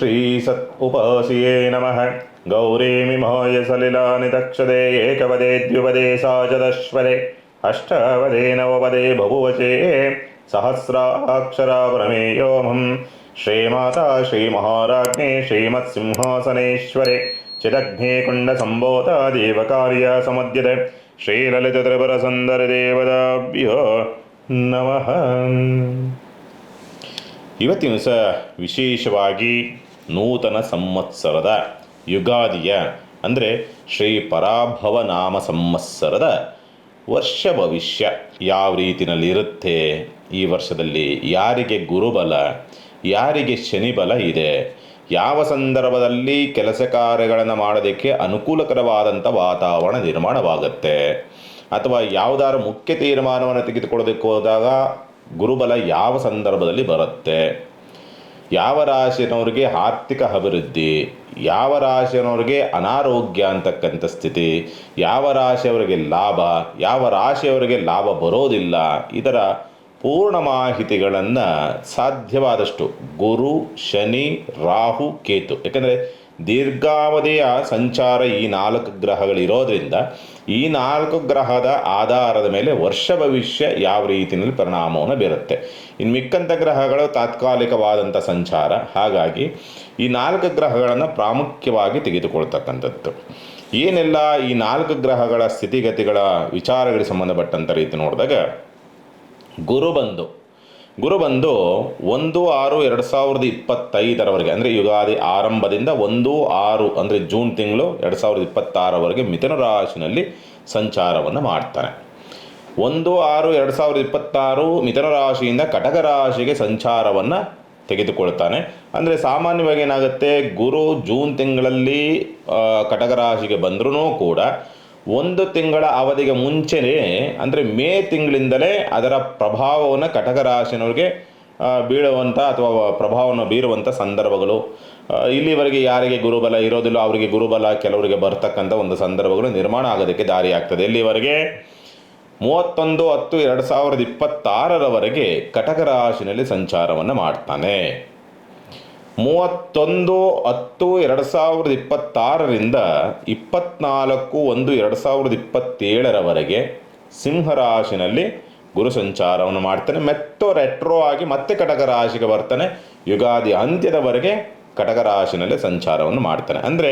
ಶ್ರೀ ಸತ್ ಉಪಾಸಿಯೇ ನಮಃ. ಗೌರೀಮಿಮೋಯ ಸಲಿಲಾನಿತಕ್ಷದೆ ಏಕವದೇ ದ್ವಿಪದೇ ಸಾಚದಶ್ವರೆ ಅಷ್ಟಾವದೇ ನವಪದೇ ಬಹುವಚೇ ಸಹಸ್ರಾಕ್ಷರ ಪ್ರಮೇಯೋಹಂ. ಶ್ರೀಮಾತಾ ಶ್ರೀಮಹಾರಾಜ್ಞೆ ಶ್ರೀಮತ್ಸಿಂಹಾಸನೇಶ್ವರೆ ಚಿದಗ್ನೇ ಕುಂಡ ಸಂಭೋತ ದೇವಕಾರ್ಯ ಸಮದ್ಯತೆ ಶ್ರೀಲಲಿತ ತ್ರಿಪುರ ಸುಂದರ ದೇವತಾಭ್ಯೋ ನಮಃ. ಇವತ್ತಿನ ದಿವಸ ವಿಶೇಷವಾಗಿ ನೂತನ ಸಂವತ್ಸರದ ಯುಗಾದಿಯ ಅಂದರೆ ಶ್ರೀ ಪರಾಭವ ನಾಮ ಸಂವತ್ಸರದ ವರ್ಷ ಭವಿಷ್ಯ ಯಾವ ರೀತಿಯಲ್ಲಿರುತ್ತೆ, ಈ ವರ್ಷದಲ್ಲಿ ಯಾರಿಗೆ ಗುರುಬಲ, ಯಾರಿಗೆ ಶನಿಬಲ ಇದೆ, ಯಾವ ಸಂದರ್ಭದಲ್ಲಿ ಕೆಲಸ ಕಾರ್ಯಗಳನ್ನು ಮಾಡೋದಕ್ಕೆ ಅನುಕೂಲಕರವಾದಂಥ ವಾತಾವರಣ ನಿರ್ಮಾಣವಾಗುತ್ತೆ, ಅಥವಾ ಯಾವುದಾದ್ರು ಮುಖ್ಯ ತೀರ್ಮಾನವನ್ನು ತೆಗೆದುಕೊಳ್ಳೋದಕ್ಕೆ ಹೋದಾಗ ಗುರುಬಲ ಯಾವ ಸಂದರ್ಭದಲ್ಲಿ ಬರುತ್ತೆ, ಯಾವ ರಾಶಿಯವ್ರಿಗೆ ಆರ್ಥಿಕ ಅಭಿವೃದ್ಧಿ, ಯಾವ ರಾಶಿಯವ್ರಿಗೆ ಅನಾರೋಗ್ಯ ಅಂತಕ್ಕಂಥ ಸ್ಥಿತಿ, ಯಾವ ರಾಶಿಯವರಿಗೆ ಲಾಭ, ಯಾವ ರಾಶಿಯವರಿಗೆ ಲಾಭ ಬರೋದಿಲ್ಲ, ಇದರ ಪೂರ್ಣ ಮಾಹಿತಿಗಳನ್ನು ಸಾಧ್ಯವಾದಷ್ಟು ಗುರು, ಶನಿ, ರಾಹು, ಕೇತು, ಯಾಕಂದರೆ ದೀರ್ಘಾವಧಿಯ ಸಂಚಾರ ಈ 4 ಗ್ರಹಗಳಿರೋದ್ರಿಂದ ಈ 4 ಗ್ರಹದ ಆಧಾರದ ಮೇಲೆ ವರ್ಷ ಭವಿಷ್ಯ ಯಾವ ರೀತಿಯಲ್ಲಿ ಪರಿಣಾಮವನ್ನು ಬೀರುತ್ತೆ. ಇನ್ನು ಮಿಕ್ಕಂಥ ಗ್ರಹಗಳು ತಾತ್ಕಾಲಿಕವಾದಂಥ ಸಂಚಾರ, ಹಾಗಾಗಿ ಈ 4 ಗ್ರಹಗಳನ್ನು ಪ್ರಾಮುಖ್ಯವಾಗಿ ತೆಗೆದುಕೊಳ್ತಕ್ಕಂಥದ್ದು. ಏನೆಲ್ಲ ಈ 4 ಗ್ರಹಗಳ ಸ್ಥಿತಿಗತಿಗಳ ವಿಚಾರಗಳಿಗೆ ಸಂಬಂಧಪಟ್ಟಂಥ ರೀತಿ ನೋಡಿದಾಗ ಗುರು ಬಂದು 1/6/2025 ಅಂದರೆ ಯುಗಾದಿ ಆರಂಭದಿಂದ 1/6 ಅಂದರೆ ಜೂನ್ ತಿಂಗಳು 2026 ಮಿಥುನ ರಾಶಿನಲ್ಲಿ ಸಂಚಾರವನ್ನು ಮಾಡ್ತಾನೆ. 1/6/2026 ಮಿಥುನ ರಾಶಿಯಿಂದ ಕಟಕ ರಾಶಿಗೆ ಸಂಚಾರವನ್ನು ತೆಗೆದುಕೊಳ್ತಾನೆ. ಅಂದರೆ ಸಾಮಾನ್ಯವಾಗಿ ಏನಾಗುತ್ತೆ, ಗುರು ಜೂನ್ ತಿಂಗಳಲ್ಲಿ ಕಟಕ ರಾಶಿಗೆ ಬಂದರೂ ಕೂಡ 1 ತಿಂಗಳ ಅವಧಿಗೆ ಮುಂಚೆನೇ ಅಂದರೆ ಮೇ ತಿಂಗಳಿಂದಲೇ ಅದರ ಪ್ರಭಾವವನ್ನು ಕಟಕ ರಾಶಿನವ್ರಿಗೆ ಬೀಳುವಂಥ ಅಥವಾ ಪ್ರಭಾವವನ್ನು ಬೀರುವಂಥ ಸಂದರ್ಭಗಳು. ಇಲ್ಲಿವರೆಗೆ ಯಾರಿಗೆ ಗುರುಬಲ ಇರೋದಿಲ್ಲ ಅವರಿಗೆ ಗುರುಬಲ ಕೆಲವರಿಗೆ ಬರ್ತಕ್ಕಂಥ ಒಂದು ಸಂದರ್ಭಗಳು ನಿರ್ಮಾಣ ಆಗೋದಕ್ಕೆ ದಾರಿ ಆಗ್ತದೆ. ಇಲ್ಲಿವರೆಗೆ 31/10/2026 ಕಟಕ ರಾಶಿನಲ್ಲಿ ಸಂಚಾರವನ್ನು ಮಾಡ್ತಾನೆ. 31/10/2026 24/1/2027 ಸಿಂಹರಾಶಿನಲ್ಲಿ ಗುರು ಸಂಚಾರವನ್ನು ಮಾಡ್ತಾನೆ. ರೆಟ್ರೋ ಆಗಿ ಮತ್ತೆ ಕಟಕ ರಾಶಿಗೆ ಬರ್ತಾನೆ. ಯುಗಾದಿ ಅಂತ್ಯದವರೆಗೆ ಕಟಕ ರಾಶಿನಲ್ಲಿ ಸಂಚಾರವನ್ನು ಮಾಡ್ತಾನೆ. ಅಂದರೆ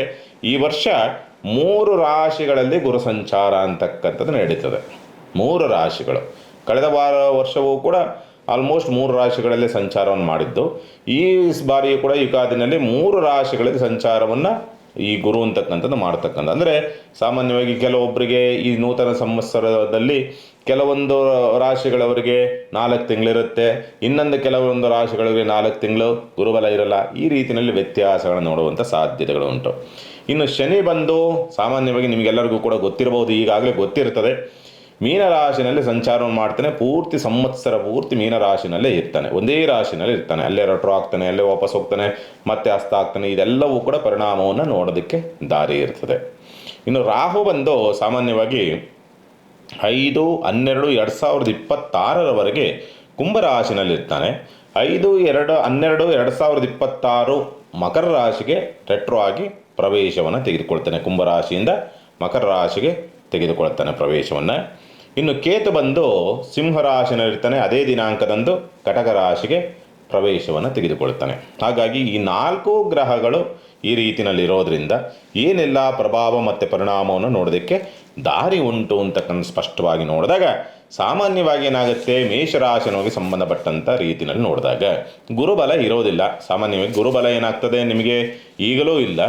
ಈ ವರ್ಷ 3 ರಾಶಿಗಳಲ್ಲಿ ಗುರು ಸಂಚಾರ ಅಂತಕ್ಕಂಥದ್ದು ನಡೀತದೆ. 3 ರಾಶಿಗಳು. ಕಳೆದ ವರ್ಷವೂ ಕೂಡ ಆಲ್ಮೋಸ್ಟ್ 3 ರಾಶಿಗಳಲ್ಲಿ ಸಂಚಾರವನ್ನು ಮಾಡಿದ್ದು. ಈ ಬಾರಿಯೂ ಕೂಡ ಯುಗಾದಿನಲ್ಲಿ 3 ರಾಶಿಗಳಲ್ಲಿ ಸಂಚಾರವನ್ನು ಈ ಗುರು ಅಂತಕ್ಕಂಥದ್ದು ಮಾಡ್ತಕ್ಕಂಥ. ಅಂದರೆ ಸಾಮಾನ್ಯವಾಗಿ ಕೆಲವೊಬ್ಬರಿಗೆ ಈ ನೂತನ ಸಂವತ್ಸರದಲ್ಲಿ ಕೆಲವೊಂದು ರಾಶಿಗಳವರಿಗೆ 4 ತಿಂಗಳಿರುತ್ತೆ, ಇನ್ನೊಂದು ಕೆಲವೊಂದು ರಾಶಿಗಳಿಗೆ 4 ತಿಂಗಳು ಗುರುಬಲ ಇರಲ್ಲ. ಈ ರೀತಿಯಲ್ಲಿ ವ್ಯತ್ಯಾಸಗಳನ್ನು ನೋಡುವಂಥ ಸಾಧ್ಯತೆಗಳು ಉಂಟು. ಇನ್ನು ಶನಿ ಬಂದು ಸಾಮಾನ್ಯವಾಗಿ ನಿಮಗೆಲ್ಲರಿಗೂ ಕೂಡ ಗೊತ್ತಿರಬಹುದು, ಈಗಾಗಲೇ ಗೊತ್ತಿರ್ತದೆ, ಮೀನರಾಶಿನಲ್ಲಿ ಸಂಚಾರವನ್ನು ಮಾಡ್ತಾನೆ. ಪೂರ್ತಿ ಸಂವತ್ಸರ ಪೂರ್ತಿ ಮೀನರಾಶಿನಲ್ಲೇ ಇರ್ತಾನೆ, ಒಂದೇ ರಾಶಿನಲ್ಲಿ ಇರ್ತಾನೆ. ಅಲ್ಲೇ ರೆಟ್ರೋ ಆಗ್ತಾನೆ, ಅಲ್ಲೇ ವಾಪಸ್ ಹೋಗ್ತಾನೆ, ಮತ್ತೆ ಹಸ್ತ ಆಗ್ತಾನೆ. ಇದೆಲ್ಲವೂ ಕೂಡ ಪರಿಣಾಮವನ್ನು ನೋಡೋದಕ್ಕೆ ದಾರಿ ಇರ್ತದೆ. ಇನ್ನು ರಾಹು ಬಂದು ಸಾಮಾನ್ಯವಾಗಿ 5/12/2026 ಕುಂಭರಾಶಿನಲ್ಲಿರ್ತಾನೆ. 5/2/12/2026 ಮಕರ ರಾಶಿಗೆ ರೆಟ್ರೋ ಆಗಿ ಪ್ರವೇಶವನ್ನು ತೆಗೆದುಕೊಳ್ತಾನೆ. ಕುಂಭರಾಶಿಯಿಂದ ಮಕರ ರಾಶಿಗೆ ತೆಗೆದುಕೊಳ್ತಾನೆ ಪ್ರವೇಶವನ್ನು. ಇನ್ನು ಕೇತು ಬಂದು ಸಿಂಹರಾಶಿನಲ್ಲಿರ್ತಾನೆ. ಅದೇ ದಿನಾಂಕದಂದು ಕಟಕ ರಾಶಿಗೆ ಪ್ರವೇಶವನ್ನು ತೆಗೆದುಕೊಳ್ತಾನೆ. ಹಾಗಾಗಿ ಈ 4 ಗ್ರಹಗಳು ಈ ರೀತಿಯಲ್ಲಿರೋದ್ರಿಂದ ಏನೆಲ್ಲ ಪ್ರಭಾವ ಮತ್ತು ಪರಿಣಾಮವನ್ನು ನೋಡೋದಕ್ಕೆ ದಾರಿ ಉಂಟು ಅಂತಕ್ಕಂಥ ಸ್ಪಷ್ಟವಾಗಿ ನೋಡಿದಾಗ ಸಾಮಾನ್ಯವಾಗಿ ಏನಾಗುತ್ತೆ, ಮೇಷರಾಶಿನೋಗಿ ಸಂಬಂಧಪಟ್ಟಂಥ ರೀತಿಯಲ್ಲಿ ನೋಡಿದಾಗ ಗುರುಬಲ ಇರೋದಿಲ್ಲ. ಸಾಮಾನ್ಯವಾಗಿ ಗುರುಬಲ ಏನಾಗ್ತದೆ ನಿಮಗೆ ಈಗಲೂ ಇಲ್ಲ,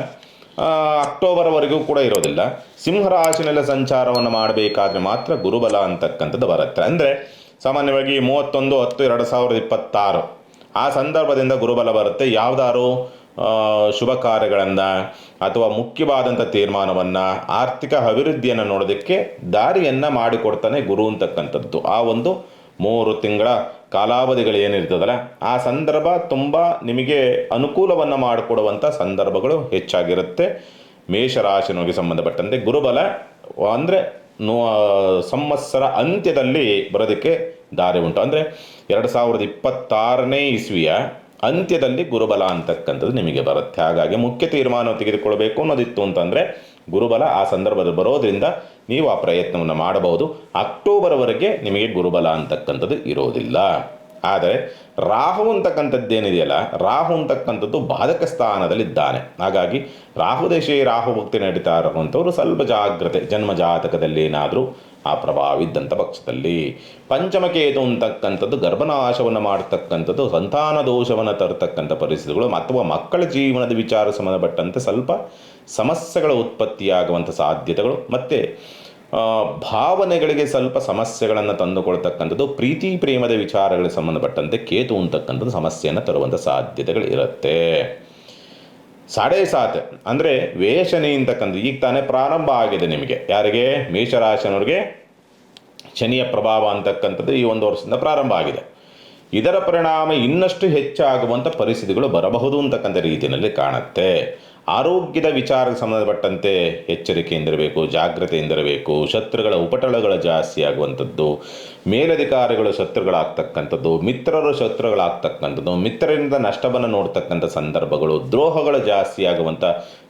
ಅಕ್ಟೋಬರ್ವರೆಗೂ ಕೂಡ ಇರೋದಿಲ್ಲ. ಸಿಂಹರಾಶಿನೆಲ್ಲ ಸಂಚಾರವನ್ನು ಮಾಡಬೇಕಾದ್ರೆ ಮಾತ್ರ ಗುರುಬಲ ಅಂತಕ್ಕಂಥದ್ದು ಬರುತ್ತೆ. ಅಂದರೆ ಸಾಮಾನ್ಯವಾಗಿ 31/10/2026 ಆ ಸಂದರ್ಭದಿಂದ ಗುರುಬಲ ಬರುತ್ತೆ. ಯಾವುದಾದ್ರು ಶುಭ ಕಾರ್ಯಗಳನ್ನು ಅಥವಾ ಮುಖ್ಯವಾದಂಥ ತೀರ್ಮಾನವನ್ನು, ಆರ್ಥಿಕ ಅಭಿವೃದ್ಧಿಯನ್ನು ನೋಡೋದಕ್ಕೆ ದಾರಿಯನ್ನು ಮಾಡಿಕೊಡ್ತಾನೆ ಗುರು ಅಂತಕ್ಕಂಥದ್ದು. ಆ ಒಂದು 3 ತಿಂಗಳ ಕಾಲಾವಧಿಗಳು ಏನಿರ್ತದಲ್ಲ ಆ ಸಂದರ್ಭ ತುಂಬ ನಿಮಗೆ ಅನುಕೂಲವನ್ನು ಮಾಡಿಕೊಡುವಂಥ ಸಂದರ್ಭಗಳು ಹೆಚ್ಚಾಗಿರುತ್ತೆ. ಮೇಷರಾಶಿನೋಗಿ ಸಂಬಂಧಪಟ್ಟಂತೆ ಗುರುಬಲ ಅಂದರೆ ಸಂವತ್ಸರ ಅಂತ್ಯದಲ್ಲಿ ಬರೋದಕ್ಕೆ ದಾರಿ ಉಂಟು. ಅಂದರೆ 2026 ಇಸ್ವಿಯ ಅಂತ್ಯದಲ್ಲಿ ಗುರುಬಲ ಅಂತಕ್ಕಂಥದ್ದು ನಿಮಗೆ ಬರುತ್ತೆ. ಹಾಗಾಗಿ ಮುಖ್ಯ ತೀರ್ಮಾನ ತೆಗೆದುಕೊಳ್ಬೇಕು ಅನ್ನೋದಿತ್ತು ಅಂತಂದರೆ ಗುರುಬಲ ಆ ಸಂದರ್ಭದಲ್ಲಿ ಬರೋದ್ರಿಂದ ನೀವು ಆ ಪ್ರಯತ್ನವನ್ನು ಮಾಡಬಹುದು. ಅಕ್ಟೋಬರ್ವರೆಗೆ ನಿಮಗೆ ಗುರುಬಲ ಅಂತಕ್ಕಂಥದ್ದು ಇರೋದಿಲ್ಲ. ಆದರೆ ರಾಹು ಅಂತಕ್ಕಂಥದ್ದೇನಿದೆಯಲ್ಲ, ರಾಹು ಅಂತಕ್ಕಂಥದ್ದು ಬಾಧಕ ಸ್ಥಾನದಲ್ಲಿದ್ದಾನೆ. ಹಾಗಾಗಿ ರಾಹು ದೇಶೇ ರಾಹು ಭಕ್ತಿ ನಡೀತಾ ಇರುವಂಥವ್ರು ಸ್ವಲ್ಪ ಜಾಗ್ರತೆ, ಜನ್ಮ ಜಾತಕದಲ್ಲಿ ಏನಾದರೂ ಆ ಪ್ರಭಾವ ಇದ್ದಂಥ ಪಕ್ಷದಲ್ಲಿ. ಪಂಚಮಕೇತು ಅಂತಕ್ಕಂಥದ್ದು ಗರ್ಭನಾಶವನ್ನು ಮಾಡತಕ್ಕಂಥದ್ದು, ಸಂತಾನ ದೋಷವನ್ನು ತರತಕ್ಕಂಥ ಪರಿಸ್ಥಿತಿಗಳು ಅಥವಾ ಮಕ್ಕಳ ಜೀವನದ ವಿಚಾರ ಸಂಬಂಧಪಟ್ಟಂತೆ ಸ್ವಲ್ಪ ಸಮಸ್ಯೆಗಳ ಉತ್ಪತ್ತಿಯಾಗುವಂಥ ಸಾಧ್ಯತೆಗಳು, ಮತ್ತು ಭಾವನೆಗಳಿಗೆ ಸ್ವಲ್ಪ ಸಮಸ್ಯೆಗಳನ್ನು ತಂದುಕೊಳ್ತಕ್ಕಂಥದ್ದು, ಪ್ರೀತಿ ಪ್ರೇಮದ ವಿಚಾರಗಳಿಗೆ ಸಂಬಂಧಪಟ್ಟಂತೆ ಕೇತು ಅಂತಕ್ಕಂಥದ್ದು ಸಮಸ್ಯೆಯನ್ನು ತರುವಂಥ ಸಾಧ್ಯತೆಗಳು ಇರುತ್ತೆ. 7.5 ಅಂದರೆ ವೇಷಣಿ ಅಂತಕ್ಕಂಥದ್ದು ಈಗ ತಾನೇ ಪ್ರಾರಂಭ ಆಗಿದೆ ನಿಮಗೆ. ಯಾರಿಗೆ? ಮೇಷರಾಶಿನವ್ರಿಗೆ ಶನಿಯ ಪ್ರಭಾವ ಅಂತಕ್ಕಂಥದ್ದು ಈ ಒಂದು ವರ್ಷದಿಂದ ಪ್ರಾರಂಭ ಆಗಿದೆ. ಇದರ ಪರಿಣಾಮ ಇನ್ನಷ್ಟು ಹೆಚ್ಚಾಗುವಂಥ ಪರಿಸ್ಥಿತಿಗಳು ಬರಬಹುದು ಅಂತಕ್ಕಂಥ ರೀತಿಯಲ್ಲಿ ಕಾಣುತ್ತೆ. ಆರೋಗ್ಯದ ವಿಚಾರಕ್ಕೆ ಸಂಬಂಧಪಟ್ಟಂತೆ ಎಚ್ಚರಿಕೆಯಿಂದಿರಬೇಕು, ಜಾಗ್ರತೆಯಿಂದಿರಬೇಕು. ಶತ್ರುಗಳ ಉಪಟಳಗಳು ಜಾಸ್ತಿ ಆಗುವಂಥದ್ದು, ಮೇಲಧಿಕಾರಿಗಳು ಶತ್ರುಗಳಾಗ್ತಕ್ಕಂಥದ್ದು, ಮಿತ್ರರು ಶತ್ರುಗಳಾಗ್ತಕ್ಕಂಥದ್ದು, ಮಿತ್ರರಿಂದ ನಷ್ಟವನ್ನು ನೋಡ್ತಕ್ಕಂಥ ಸಂದರ್ಭಗಳು, ದ್ರೋಹಗಳು ಜಾಸ್ತಿ ಆಗುವಂಥ